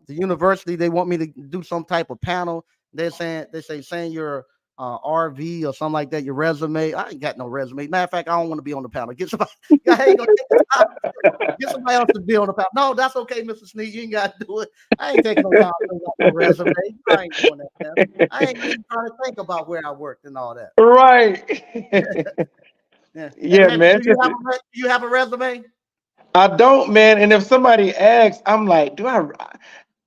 S1: university. They want me to do some type of panel. Saying your RV or something like that. Your resume. I ain't got no resume. Matter of fact, I don't want to be on the panel. Get somebody. I ain't gonna take the time. Get somebody else to be on the panel. No, that's okay, Mr. Sneed. You ain't got to do it. I ain't taking no time to fill out no resume. I ain't doing that. Man. I ain't even trying to think about where I worked and all that.
S2: Right.
S1: Yeah. And
S2: Yeah,
S1: maybe
S2: man.
S1: do you have a resume?
S2: I don't, man. And if somebody asks, I'm like, do I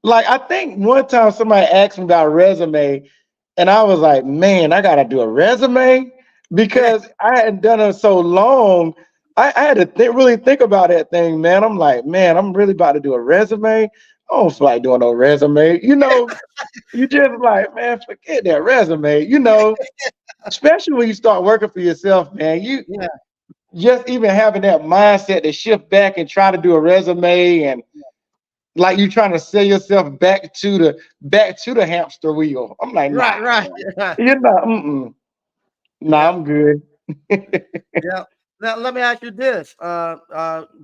S2: like I think one time somebody asked me about a resume, and I was like, man, I gotta do a resume
S1: Yeah.
S2: because I hadn't done it so long. I had to really think about that thing, man. I'm like, man, I'm really about to do a resume. I don't feel like doing no resume. You just like, man, forget that resume. Especially when you start working for yourself, man. You
S1: Yeah.
S2: just even having that mindset to shift back and try to do a resume and like you trying to sell yourself back to the hamster wheel. I'm like,
S1: Right,
S2: nah,
S1: right.
S2: man.
S1: Yeah.
S2: Nah,
S1: Yeah.
S2: I'm good.
S1: Yeah. Now let me ask you this: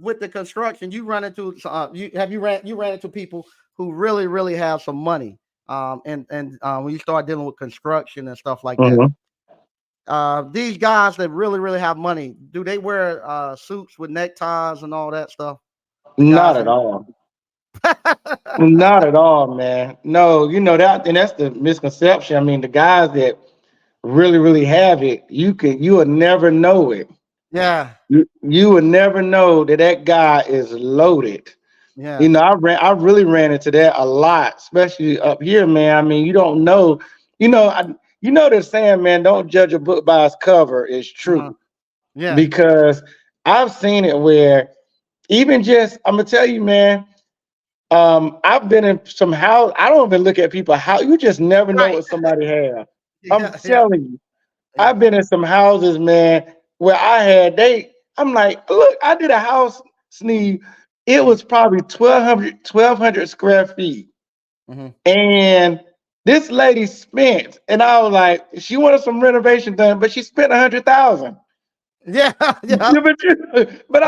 S1: with the construction, you run into you ran into people who really really have some money. And when you start dealing with construction and stuff like that,
S2: Mhm.
S1: these guys that really really have money, do they wear suits with neckties and all that stuff? The
S2: Not
S1: guys
S2: at
S1: that
S2: all. Not at all, man. No, that, and that's the misconception. I mean, the guys that really, really have it, you will never know it.
S1: yeah,
S2: You would never know that guy is loaded.
S1: yeah,
S2: I really ran into that a lot, especially up here, man. I mean, you don't know, they're saying, man, don't judge a book by its cover is
S1: uh-huh,
S2: true
S1: yeah,
S2: because I've seen it where even just I'm gonna tell you, man. I've been in some house. I don't even look at people how you just never know
S1: right,
S2: what somebody have. I'm
S1: yeah, yeah,
S2: telling you.
S1: yeah,
S2: I've been in some houses, man, where I'm like, look, I did a house, Sneeze. It
S1: mhm,
S2: was probably 1,200 square feet.
S1: mhm.
S2: And this lady spent, and I was like, she wanted some renovation done, but she spent 100,000.
S1: Yeah, yeah,
S2: Yeah, but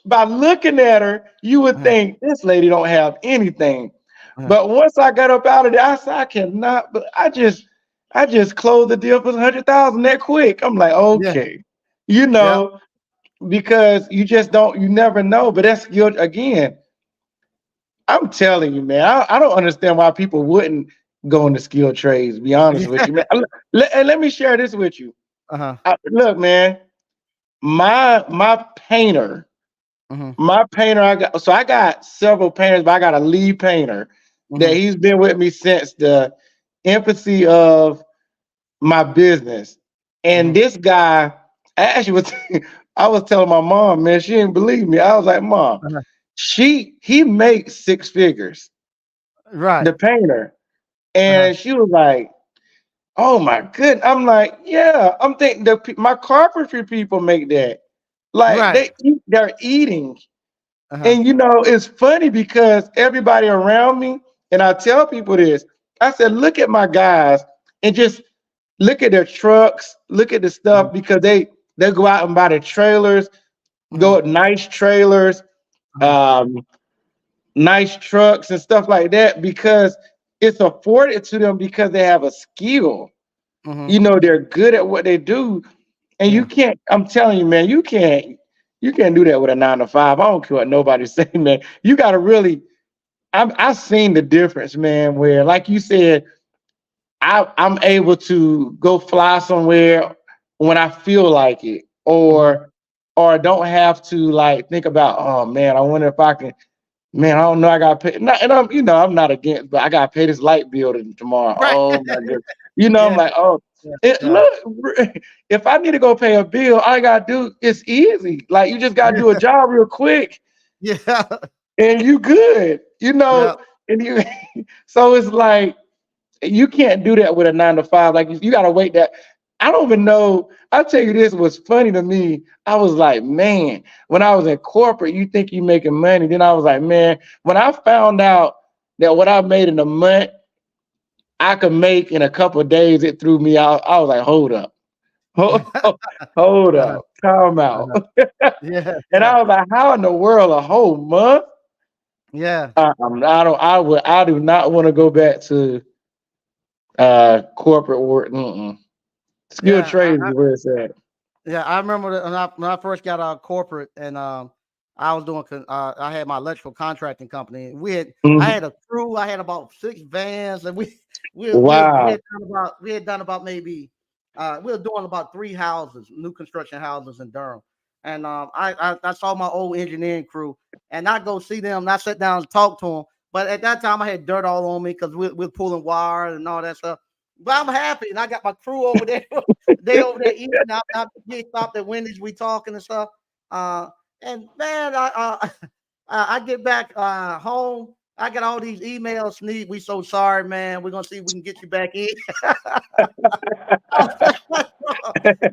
S2: by looking at her, you would
S1: uh-huh,
S2: think this lady don't have anything.
S1: uh-huh,
S2: But once I got up out of there, I said, I cannot, but I just closed the deal for 100,000 that quick. I'm like,
S1: yeah,
S2: okay, you
S1: yeah,
S2: know, because you never know. But that's your again. I'm telling you, man. I don't understand why people wouldn't go into skilled trades. To be honest with you, man. Let me share this with you.
S1: uh-huh,
S2: Look, man. My painter,
S1: mhm,
S2: I got several painters, but I got a lead painter that
S1: mhm,
S2: he's been with me since the infancy of my business. And
S1: mhm,
S2: this guy actually was I was telling my mom, man, she didn't believe me. I was like, Mom,
S1: uh-huh,
S2: he makes six figures,
S1: right,
S2: the painter. And she was like, "Oh my goodness." I'm like, "Yeah." I'm thinking my carpentry people make that. Like
S1: Right.
S2: they're eating.
S1: Uh-huh.
S2: And it's funny because everybody around me, and I tell people this, I said, look at my guys and just look at their trucks, look at the
S1: Mhm.
S2: stuff because they go out and buy the trailers, go
S1: Mhm.
S2: at nice trailers,
S1: Uh-huh.
S2: um, nice trucks and stuff like that because it's afforded to them because they have a skill.
S1: Mhm.
S2: They're good at what they do. And you
S1: Yeah.
S2: can't, I'm telling you, man, you can't do that with a 9 to 5. I don't care what nobody say, man. You gotta really I've seen the difference, man, where like you said, I'm able to go fly somewhere when I feel like it,
S1: Mhm.
S2: or don't have to like think about, oh man, I wonder if I can, man, I don't know, I gotta pay. And I'm not against, but I gotta pay this light bill tomorrow.
S1: Right.
S2: Oh my goodness. I'm
S1: Yeah.
S2: like, oh,
S1: Yeah.
S2: it
S1: Yeah.
S2: look, if I need to go pay a bill, all I gotta do, it's easy. Like you just gotta do a job real quick
S1: Yeah.
S2: and you good,
S1: Yeah.
S2: and you so it's like you can't do that with a 9 to 5. Like you gotta wait that. I don't even know. I'll tell you this was funny to me. I was like, man, when I was in corporate, you think you making money. Then I was like, man, when I found out that what I made in a month, I could make in a couple of days, it threw me out. I was like, hold up. Hold
S1: Uh-huh.
S2: up. Time out.
S1: Uh-huh. Yeah.
S2: And
S1: Yeah.
S2: I was like, how in the world a whole month?
S1: Yeah.
S2: I do not want to go back to corporate work. Mm-mm. Skilled
S1: Yeah.
S2: trades is where it's at.
S1: Yeah, I remember that when I first got out of corporate and I was doing I had my electrical contracting company. And I
S2: Mhm.
S1: had a crew. I had about 6 vans, and we
S2: Wow.
S1: had done about maybe we were doing about 3 houses, new construction houses in Durham. And I saw my old engineering crew, and I go see them, and I sat down and talk to them. But at that time, I had dirt all on me because we're pulling wire and all that stuff. But I'm happy, and I got my crew over there. They over there eating. I get stopped at Wendy's. We talking and stuff. Uh, and man, I get back home. I got all these emails. Sneed, we so sorry, man. We're gonna see if we can get you back in.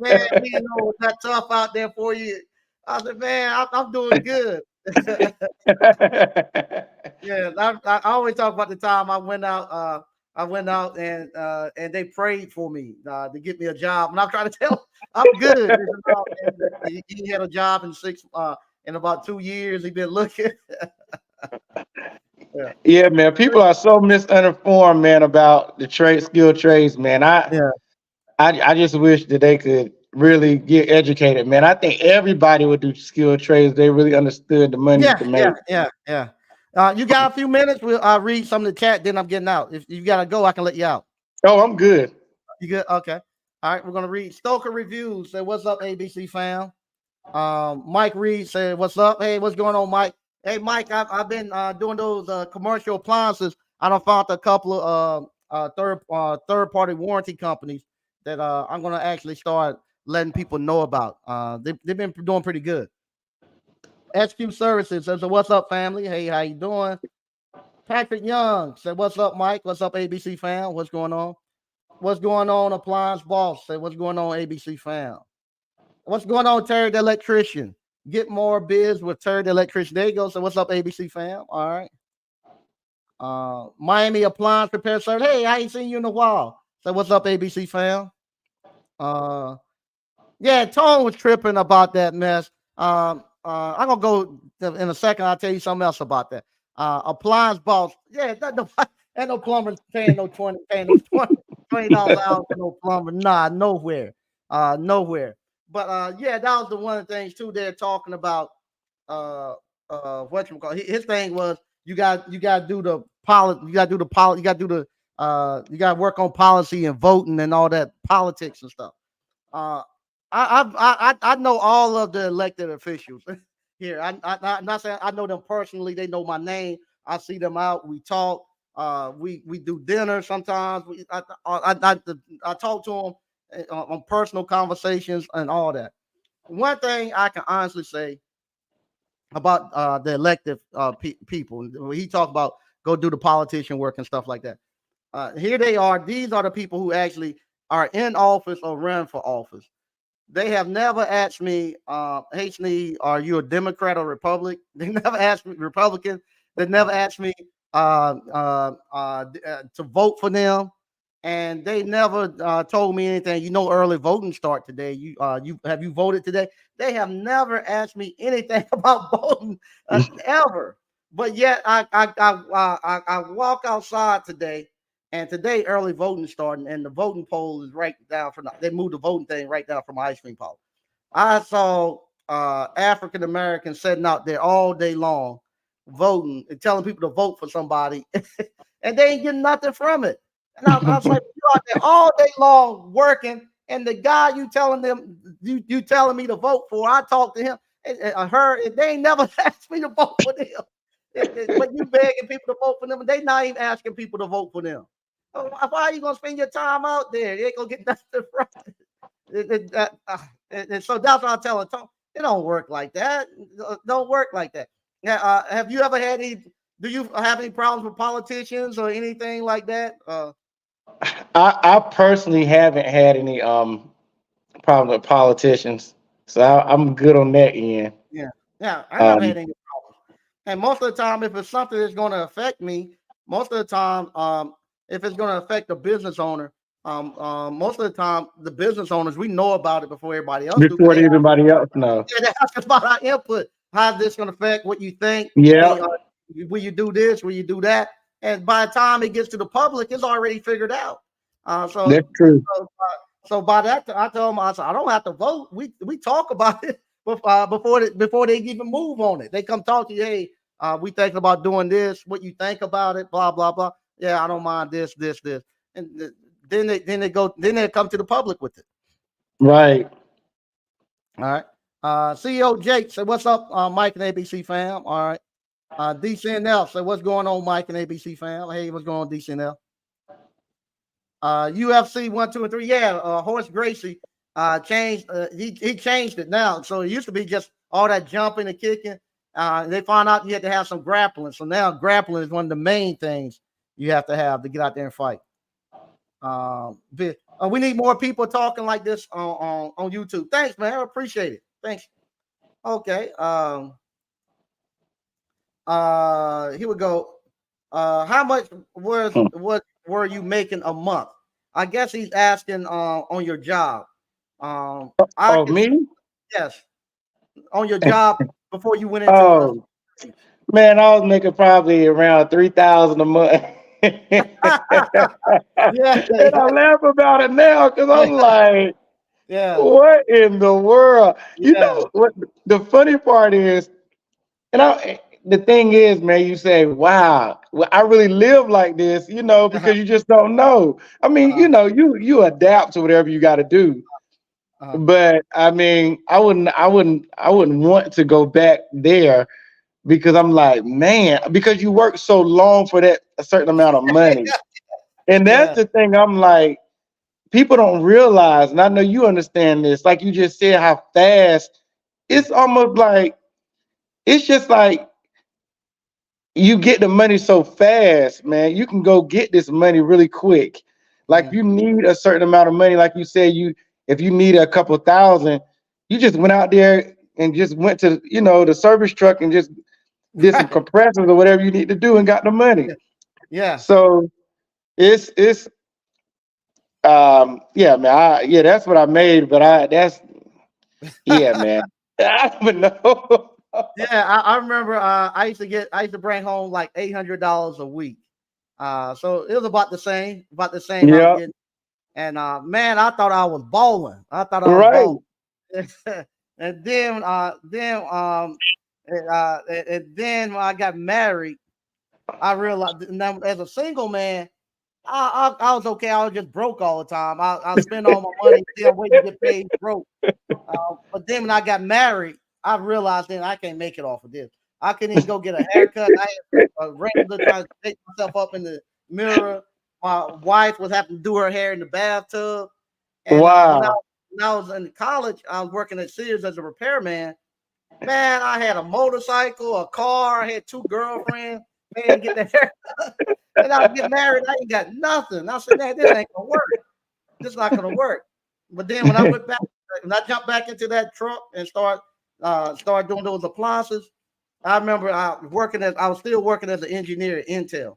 S1: Man, we didn't know it was that tough out there for you. I said, man, I'm doing good. Yeah, I always talk about the time I went out. I went out and they prayed for me to get me a job. And I'm trying to tell them I'm good. They said, "No, man, he had a job in about 2 years. He been looking." Yeah,
S2: Yeah, man. People are so misinformed, man, about the skilled trades, man.
S1: yeah,
S2: I just wish that they could really get educated, man. I think everybody would do skilled trades. They really understood the money you
S1: yeah,
S2: can
S1: yeah,
S2: make.
S1: yeah, yeah. You got a few minutes? We'll read some of the chat. Then I'm getting out. If you gotta go, I can let you out.
S2: Oh, I'm good.
S1: You good? Okay. All right. We're gonna read Stoker reviews. Say what's up, ABC fam. Mike Reed said, "What's up? Hey, what's going on, Mike? Hey, Mike, I've been doing those commercial appliances. I don't found a couple of third party warranty companies that I'm gonna actually start letting people know about. They've been doing pretty good. SQ Services says, so what's up, family? Hey, how you doing? Patrick Young said, what's up, Mike? What's up, ABC fam? What's going on? What's going on, Appliance Boss? Say, what's going on, ABC fam? What's going on, Terry the Electrician? Get more biz with Terry the Electrician. There you go. So what's up, ABC fam? All right. Miami Appliance Repair Service. Hey, I ain't seen you in a while. So what's up, ABC fam? Uh, yeah, Tone was tripping about that mess. I'm gonna go in a second. I'll tell you something else about that. Appliance Boss. Yeah, ain't no plumber paying no $20 hour for no plumber. Nah, nowhere. Nowhere. But yeah, that was the one of the things too. They're talking about uh what you call his thing was you got to do the policy, you got to do the policy, you got to do the you got to work on policy and voting and all that politics and stuff. Uh, I know all of the elected officials here. I'm not saying I know them personally. They know my name. I see them out. We talk. We do dinner sometimes. I talk to them on personal conversations and all that. One thing I can honestly say about the elected people, he talked about go do the politician work and stuff like that. Here they are. These are the people who actually are in office or run for office. They have never asked me, hey, Sneed, are you a Democrat or Republican? They never asked me, Republican. They never asked me to vote for them. And they never told me anything. You know, early voting start today. You have you voted today? They have never asked me anything about voting ever. But yet, I walk outside today, and today early voting starting, and the voting poll is right down from. They moved the voting thing right down from my ice cream parlor. I saw African Americans sitting out there all day long, voting and telling people to vote for somebody, and they ain't getting nothing from it. And I was like, you out there all day long working, and the guy you telling them you telling me to vote for, I talked to him and her, and they ain't never asked me to vote for them. But you begging people to vote for them, and they not even asking people to vote for them. Why are you gonna spend your time out there? You ain't gonna get nothing from it. And so that's what I tell them. It don't work like that. Don't work like that. Yeah. Have you ever had any? Do you have any problems with politicians or anything like that?
S2: I personally haven't had any problem with politicians, so I'm good on that end.
S1: Yeah, yeah. I never had
S2: Um,
S1: any problems. And most of the time, if it's something that's going to affect me, most of the time, if it's going to affect the business owner, most of the time, the business owners we know about it before everybody else do because
S2: before anybody else know.
S1: they ask us about our input. How's this going to affect what you think?
S2: Yeah,
S1: Will you do this? Will you do that? And by the time it gets to the public, it's already figured out. Uh, so,
S2: that's true.
S1: so, so by that, I told them I said I don't have to vote. We talk about it before they even move on it. They come talk to you. Hey, we thinking about doing this. What you think about it? Blah blah blah. Yeah, I don't mind this. And then they come to the public with it.
S2: Right.
S1: All right. CEO Jake said, "What's up, Mike and ABC fam?" All right. DCNL said, "What's going on, Mike and ABC fam?" Hey, what's going on, DCNL? UFC 1, 2, and 3. Yeah, Horace Gracie changed. He changed it now. So it used to be just all that jumping and kicking. They found out you had to have some grappling. So now grappling is one of the main things you have to get out there and fight. We need more people talking like this on YouTube. Thanks, man. I appreciate it. Thanks. Okay. Here we go. How much what were you making a month? I guess he's asking on your job. I
S2: Oh,
S1: can
S2: me?
S1: yes, on your job before you went into
S2: Oh, man, I was making probably around 3,000 a month.
S1: yeah,
S2: And I laugh about it now because I'm like,
S1: yeah,
S2: what in the world? You
S1: yeah,
S2: know what the funny part is, and the thing is, man, you say, wow, well, I really live like this,
S1: uh-huh,
S2: because you just don't know. I mean,
S1: uh-huh,
S2: you adapt to whatever you got to do.
S1: uh-huh.
S2: But I mean, I wouldn't want to go back there because I'm like, man, because you work so long for that a certain amount of money. And that's
S1: yeah,
S2: the thing I'm like, people don't realize, and I know you understand this, like you just said, how fast it's almost like it's just like you get the money so fast, man. You can go get this money really quick. Like
S1: yeah.
S2: you need a certain amount of money, like you said, if you need a couple thousand, you just went out there and just went to the service truck and just did some
S1: Right.
S2: compressors or whatever you need to do and got the money.
S1: Yeah, yeah.
S2: So it's yeah, man. Yeah, that's what I made, but yeah, man. I don't even know.
S1: Yeah, I remember I used to bring home like $800 a week. So it was about the same I was
S2: Yeah,
S1: getting. And man, I thought I was balling. I thought I was
S2: right.
S1: balling. and then when I got married, I realized now as a single man, I was okay. I was just broke all the time. I spend all my money, still waiting to get paid broke. But then when I got married, I realized then I can't make it off of this. I couldn't even go get a haircut. I had a regular trying to pick myself up in the mirror. My wife was having to do her hair in the bathtub. And
S2: Wow.
S1: when I was in college, I was working at Sears as a repairman. Man, I had a motorcycle, a car, I had two girlfriends. man, get that haircut. And I'll get married. I ain't got nothing. I said, man, this ain't gonna work. This is not gonna work. But then when I went back, when I jumped back into that truck and start doing those appliances, I remember I was still working as an engineer at Intel.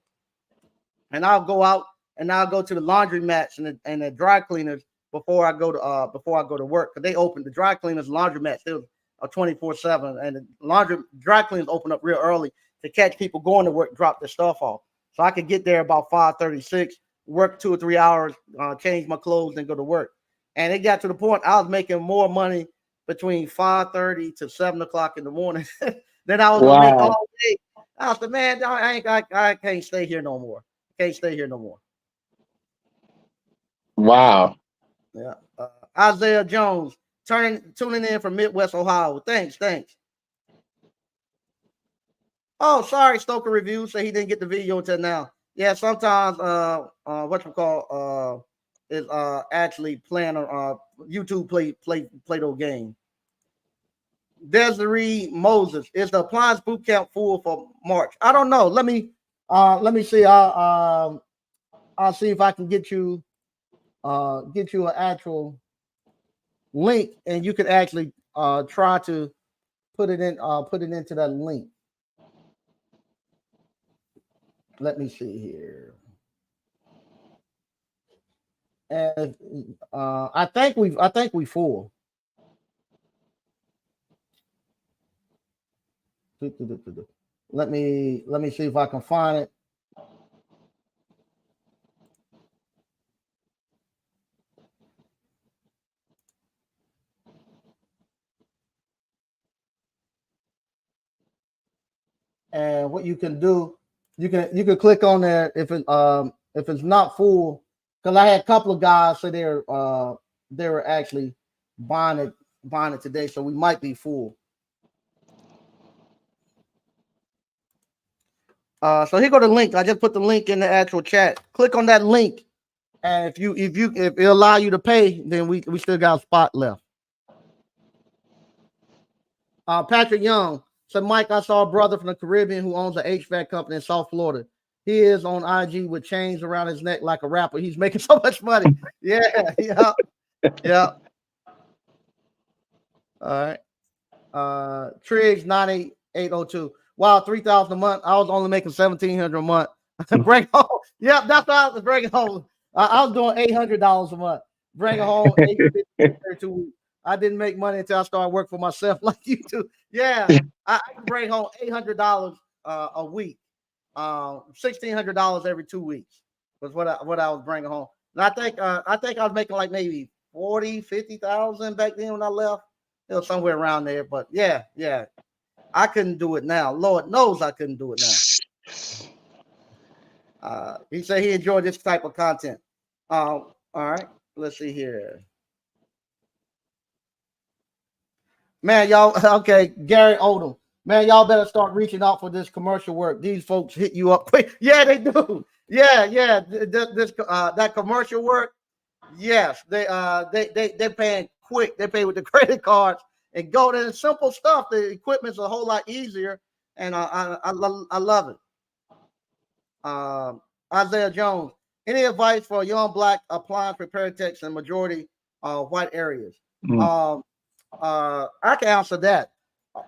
S1: And I'll go out and I'll go to the laundry mats and the dry cleaners before I go to work. Because they open the dry cleaners, laundry mats still are 24/7. And the dry cleaners open up real early to catch people going to work, drop their stuff off. So I could get there about 5:36, work 2 or 3 hours, change my clothes, and go to work. And it got to the point I was making more money between 5:30 to 7 o'clock in the morning than I was gonna make all day. I said, man, I can't stay here no more. Can't stay here no more.
S2: Wow.
S1: Yeah. Isaiah Jones tuning in from Midwest Ohio. Thanks. Oh, sorry, Stoker Review said he didn't get the video until now. Yeah, sometimes is actually playing on YouTube play those games. Desiree Moses, is the appliance boot camp full for March? I don't know. Let me see. I'll see if I can get you an actual link, and you can actually try to put it into that link. Let me see here. And I think we full. Let me see if I can find it. And what you can do, you can click on there if it's not full, because I had a couple of guys say they were actually buying it today, so we might be full. So here go the link. I just put the link in the actual chat. Click on that link, and if it allow you to pay, then we still got a spot left. Patrick Young said, Mike, I saw a brother from the Caribbean who owns an HVAC company in South Florida. He is on IG with chains around his neck like a rapper. He's making so much money. Yeah. All right. Triggs 98802. Wow, 3,000 a month. I was only making 1,700 a month. Bring home. Yep, that's what I was bringing home. I was doing $800 a month. Bring home 850 weeks. I didn't make money until I started working for myself like you do. Yeah, I can bring home $800 a week. $1,600 every 2 weeks was what I was bringing home. And I think I was making like maybe 50,000 back then when I left. It was somewhere around there. But yeah. I couldn't do it now. Lord knows I couldn't do it now. He said he enjoyed this type of content. All right. Let's see here. Man, y'all, okay, Gary Odom. Man, y'all better start reaching out for this commercial work. These folks hit you up quick. Yeah, they do. Yeah. That commercial work. Yes, they're paying quick. They pay with the credit cards and go to the simple stuff. The equipment's a whole lot easier, and I love it. Isaiah Jones. Any advice for young black appliance repair techs in majority white areas? I can answer that.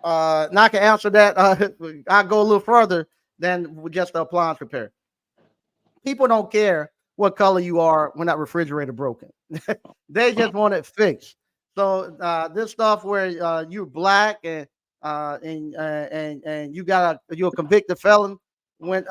S1: And I can answer that. I go a little further than just the appliance repair. People don't care what color you are when that refrigerator broken. They just want it fixed. So this stuff where you're black and you're a convicted felon, when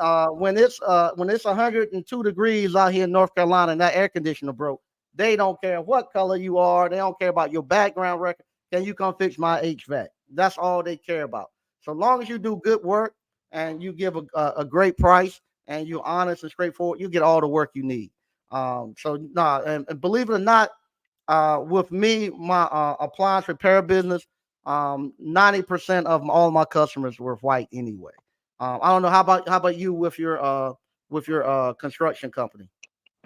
S1: it's 102 degrees out here in North Carolina and that air conditioner broke, they don't care what color you are. They don't care about your background record. Can you come fix my HVAC? That's all they care about. So long as you do good work and you give a great price and you're honest and straightforward, you get all the work you need. And believe it or not, with me, my appliance repair business, 90% of all my customers were white anyway. I don't know how about you with your construction company?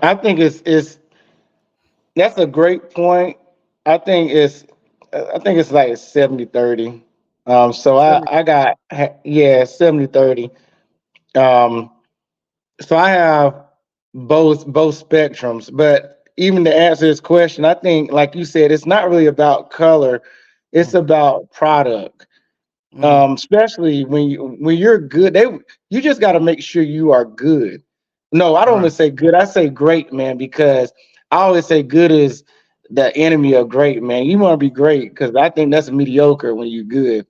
S2: I think it's that's a great point. I think it's like 70-30. So I got 70-30. Um, so I have both spectrums, but even to answer this question, I think, like you said, it's not really about color; it's
S1: Mm,
S2: about product.
S1: mm,
S2: Especially when you're good, you just got to make sure you are good. No, I don't
S1: right.
S2: even say good. I say great, man, because I always say good is the enemy of great, man. You want to be great because I think that's mediocre when you're good.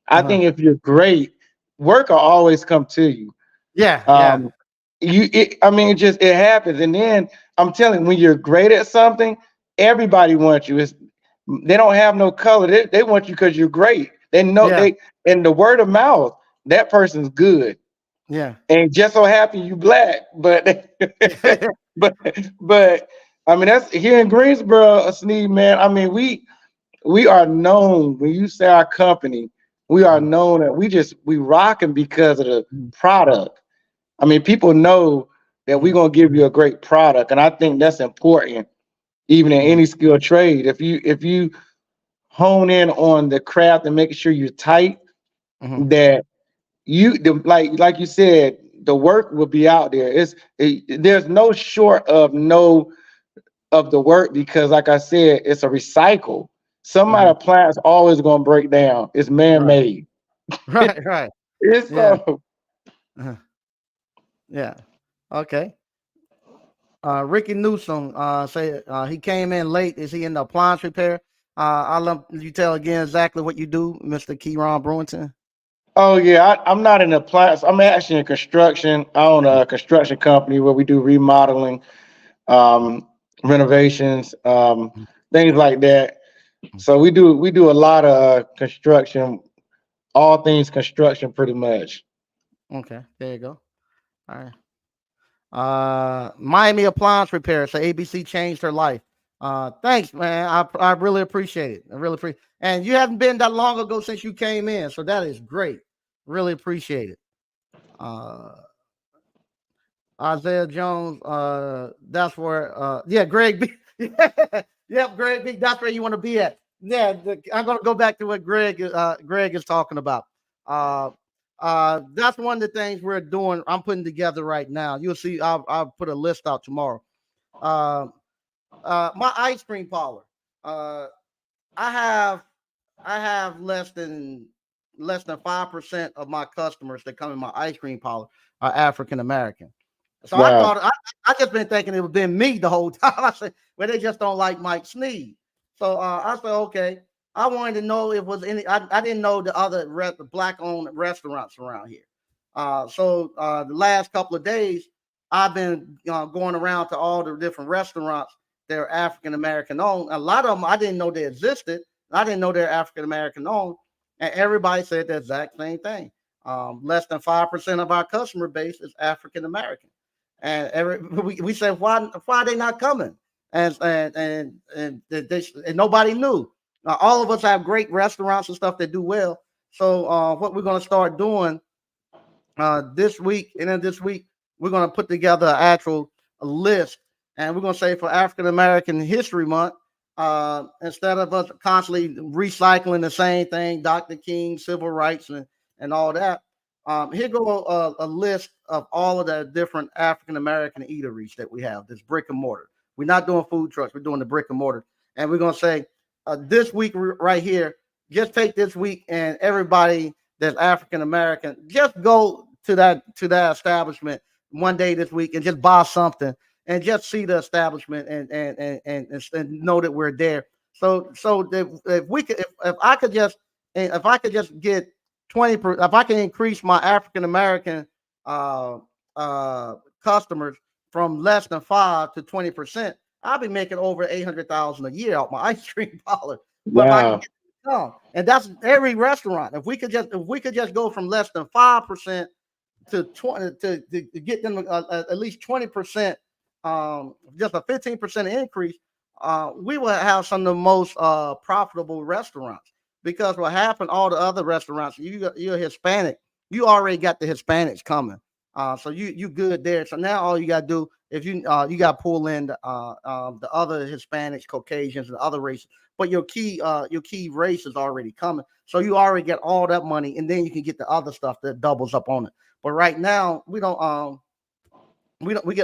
S2: I
S1: Uh-huh.
S2: think if you're great, work will always come to you.
S1: Yeah, yeah,
S2: Um, I mean, it happens, and then I'm telling you, when you're great at something, everybody wants you. They don't have no color. They want you because you're great. They know
S1: yeah,
S2: they and the word of mouth. That person's good,
S1: yeah.
S2: and just so happy you black, but but but I mean that's here in Greensboro, Sneed, man. I mean we are known when you say our company, we are
S1: Mhm,
S2: known that we rocking because of the
S1: mhm,
S2: product. I mean, people know that we're
S1: mhm,
S2: gonna give you a great product, and I think that's important, even in
S1: mhm,
S2: any skill trade. If you hone in on the craft and making sure you're tight,
S1: mhm.
S2: that like you said, the work will be out there. There's no short of no of the work because, like I said, it's a recycle. Some of
S1: Mhm.
S2: the plant's always gonna break down. It's man
S1: Right,
S2: made.
S1: right, right.
S2: It's
S1: Yeah,
S2: so.
S1: uh-huh, yeah. Okay. Ricky Newsom say he came in late. Is he in the appliance repair? I'll let you tell again exactly what you do, Mr. Keyron Brewington.
S2: Oh yeah, I'm not in appliance. I'm actually in construction. I own a construction company where we do remodeling, um, renovations, things like that. So we do a lot of construction, all things construction, pretty much.
S1: Okay, there you go. All right. Miami Appliance Repair. So ABC changed her life. Thanks, man. I really appreciate it. I really appreciate. And you haven't been that long ago since you came in, so that is great. Really appreciate it. Uh, Isaiah Jones. That's where. Yeah, Greg B. Yep, Greg B. That's where you want to be at. Yeah, I'm gonna go back to what Greg is talking about. Uh, that's one of the things we're doing. I'm putting together right now. You'll see. I'll put a list out tomorrow. Uh, my ice cream parlor. Uh, I have I have less than 5% of my customers that come in my ice cream parlor are African American. So I
S2: Wow.
S1: thought I just been thinking it was been me the whole time. I said, well, they just don't like Mike Sneed. So I said, okay. I wanted to know if it was any. I didn't know the other black-owned restaurants around here. So the last couple of days, I've been going around to all the different restaurants that are African American owned. A lot of them I didn't know they existed. I didn't know they're African American owned, and everybody said the exact same thing. Less than 5% of our customer base is African American. And we said, why are they not coming? And nobody knew. All of us have great restaurants and stuff that do well. So what we're going to start doing this week, and then this week we're going to put together an actual list, and we're going to say for African American History Month, instead of us constantly recycling the same thing, Dr. King, civil rights, and all that. Here go a list of all of the different African American eateries that we have. This brick and mortar. We're not doing food trucks. We're doing the brick and mortar, and we're going to say this week right here. Just take this week, and everybody that's African American, just go to that establishment one day this week and just buy something and just see the establishment and know that we're there. So if we could, if I could just get 20, if I can increase my African American uh customers from less than 5 to 20%, I'll be making over 800,000 a year out my ice cream parlor. But if I can
S2: Wow.
S1: get and that's every restaurant. If we could just go from less than 5% to 20 to get them at least 20%, just a 15% increase, we will have some of the most profitable restaurants. Because what happened, all the other restaurants, you're Hispanic, you already got the Hispanics coming. So you good there. So now all you gotta do, if you got to pull in the other Hispanics, Caucasians, and other races, but your key race is already coming. So you already get all that money, and then you can get the other stuff that doubles up on it. But right now we get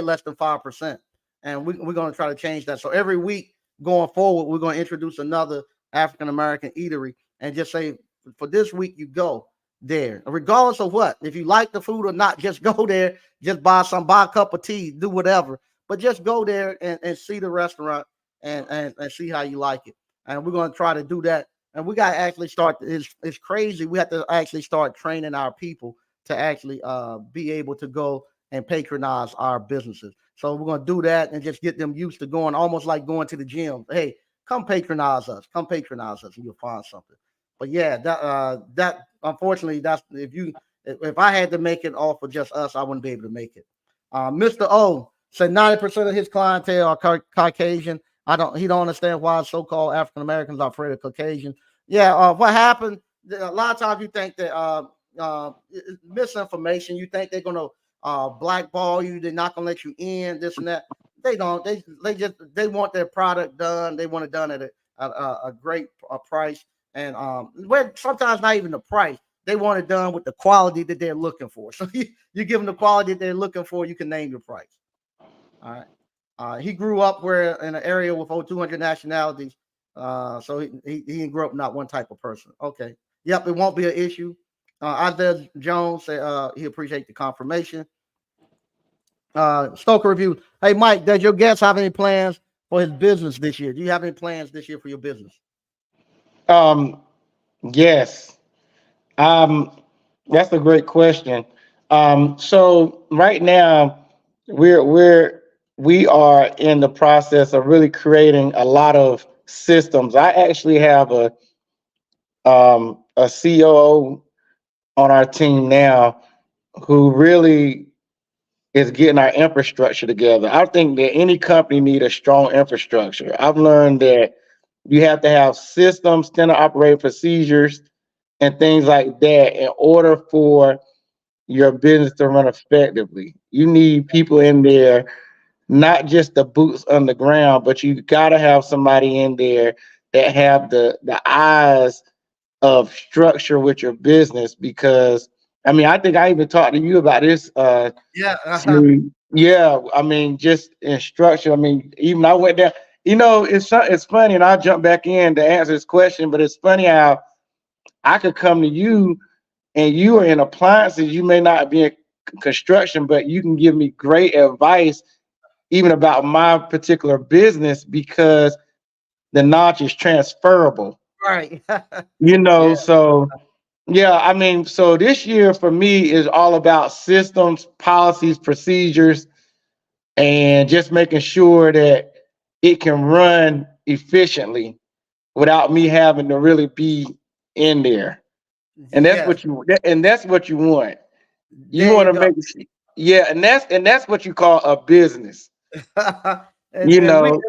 S1: less than 5%, and we're going to try to change that. So every week going forward, we're going to introduce another African American eatery and just say, for this week you go there, regardless of what. If you like the food or not, just go there, just buy a cup of tea, do whatever, but just go there and see the restaurant and see how you like it. And we're going to try to do that. And we got to actually start. It's crazy. We have to actually start training our people to actually be able to go and patronize our businesses. So we're going to do that and just get them used to going, almost like going to the gym. Hey, come patronize us. Come patronize us, and you'll find something. But yeah, that unfortunately, that's if I had to make it off of just us, I wouldn't be able to make it. Mr. O said 90% of his clientele are Caucasian. He don't understand why so-called African Americans are afraid of Caucasian. Yeah, what happened? A lot of times you think that misinformation. You think they're gonna blackball you. They're not gonna let you in. This and that. They don't. They want their product done. They want it done at a great price. And sometimes not even the price. They want it done with the quality that they're looking for. So you give them the quality they're looking for, you can name your price. All right. He grew up in an area with over 200 nationalities. So he grew up not one type of person. Okay. Yep, it won't be an issue. Isaiah Jones said he appreciate the confirmation. Stoker review. Hey Mike, does your guest have any plans for his business this year? Do you have any plans this year for your business?
S2: Yes. That's a great question. So right now we are in the process of really creating a lot of systems. I actually have a COO on our team now who really is getting our infrastructure together. I think that any company need a strong infrastructure. I've learned that you have to have systems, standard operating procedures, and things like that in order for your business to run effectively. You need people in there, not just the boots on the ground, but you got to have somebody in there that have the eyes of structure with your business. Because I mean, I think I even talked to you about this.
S1: Yeah.
S2: Smooth. Yeah, I mean, just in structure. I mean, even I went there. It's funny, and I'll jump back in to answer this question. But it's funny how I could come to you, and you are in appliances. You may not be in construction, but you can give me great advice, even about my particular business, because the knowledge is transferable.
S1: Right. Yeah.
S2: So yeah, I mean, so this year for me is all about systems, policies, procedures, and just making sure that it can run efficiently without me having to really be in there. And that's
S1: Yes.
S2: what you want. You
S1: There
S2: want
S1: you
S2: to
S1: go.
S2: make yeah, and that's what you call a business.
S1: and
S2: You
S1: and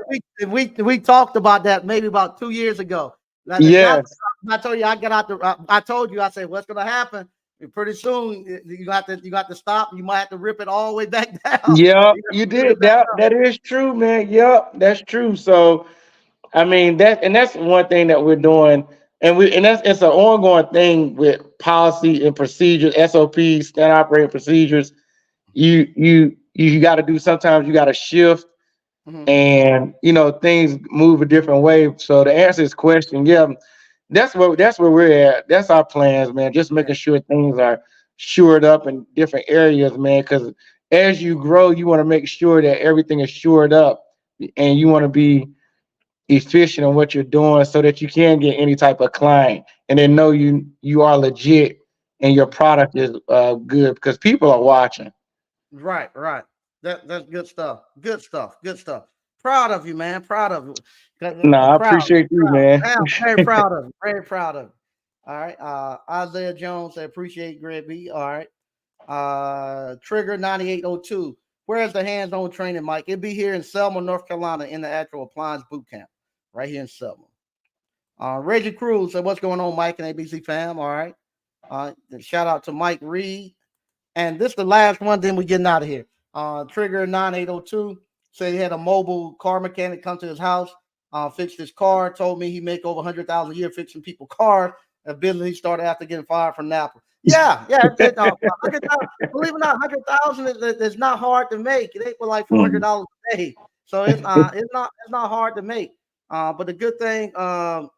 S1: we,
S2: know,
S1: we talked about that maybe about 2 years ago. Now the job
S2: yes.
S1: I told you I got out the I told you I said what's gonna happen pretty soon you got to stop. You might have to rip it all the way back down.
S2: Yep,
S1: You have
S2: you
S1: to put it
S2: did
S1: back
S2: that.
S1: up.
S2: That is true, man. Yep, that's true. So I mean that's one thing that we're doing, and that's it's an ongoing thing with policy and procedures, SOPs, standard operating procedures. You got to do. Sometimes you got to shift,
S1: Mhm.
S2: and things move a different way. So to answer this question, yeah, that's where we're at. That's our plans, man. Just
S1: Yeah.
S2: making sure things are shored up in different areas, man. Because as you grow, you want to make sure that everything is shored up, and you want to be efficient in what you're doing, so that you can get any type of client, and then know you are legit and your product is good, because people are watching.
S1: Right, right. That's good stuff. Good stuff. Good stuff. Proud of you, man. Proud of you.
S2: No, I
S1: Proud.
S2: appreciate you,
S1: Proud.
S2: man.
S1: I'm very proud of you. Very proud of you. All right. Isaiah Jones, I appreciate Greg B. All right. Trigger 9802. Where's the hands-on training, Mike? It'll be here in Selma, North Carolina, in the actual appliance boot camp, right here in Selma. Reggie Cruz said, "What's going on, Mike and ABC fam?" All right. Shout out to Mike Reed. And this is the last one, then we're getting out of here. Trigger 9802 said he had a mobile car mechanic come to his house, fixed his car, told me he make over 100,000 a year fixing people cars. a business he started after getting fired from Napa. Yeah, believe it or not, 100,000 is not hard to make. It ain't for like $400 a day, so it's not hard to make. But the good thing about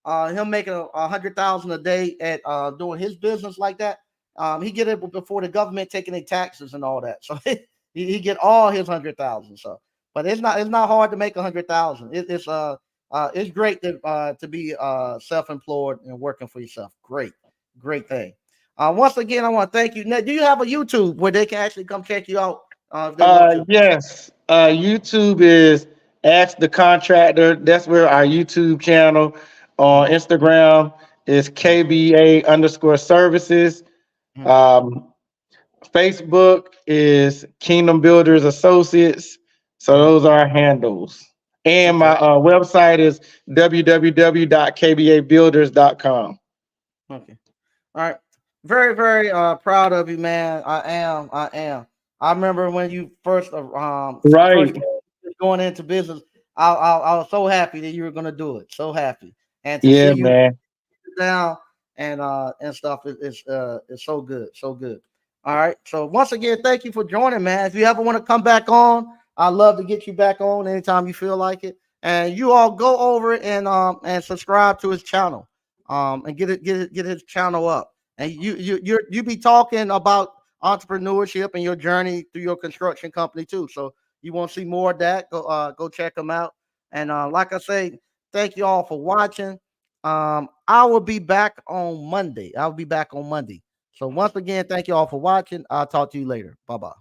S1: him making 100,000 a day at doing his business like that, he get it before the government taking their taxes and all that. So he get all his 100,000. So, but it's not hard to make 100,000. It's great to be self-employed and working for yourself. Great thing. Once again, I want to thank you. Now, do you have a YouTube where they can actually come check you out if they want to?
S2: Yes. YouTube is Ask the Contractor. That's where our YouTube channel. On Instagram is KBA_services. Facebook is Kingdom Builders Associates. So those are our handles. And my website is www.kbabuilders.com.
S1: Okay. All right. Very, very proud of you, man. I am. I remember when you first
S2: Right.
S1: going into business. I was so happy that you were gonna do it. So happy. And to
S2: Yeah,
S1: see you
S2: man.
S1: down and stuff is so good. So good. All right. So once again, thank you for joining, man. If you ever want to come back on, I'd love to get you back on anytime you feel like it. And you all go over and subscribe to his channel. And get his channel up. And you be talking about entrepreneurship and your journey through your construction company too. So you want to see more of that, go check them out. And like I say, thank you all for watching. I will be back on Monday. I'll be back on Monday. So once again, thank you all for watching. I'll talk to you later. Bye-bye.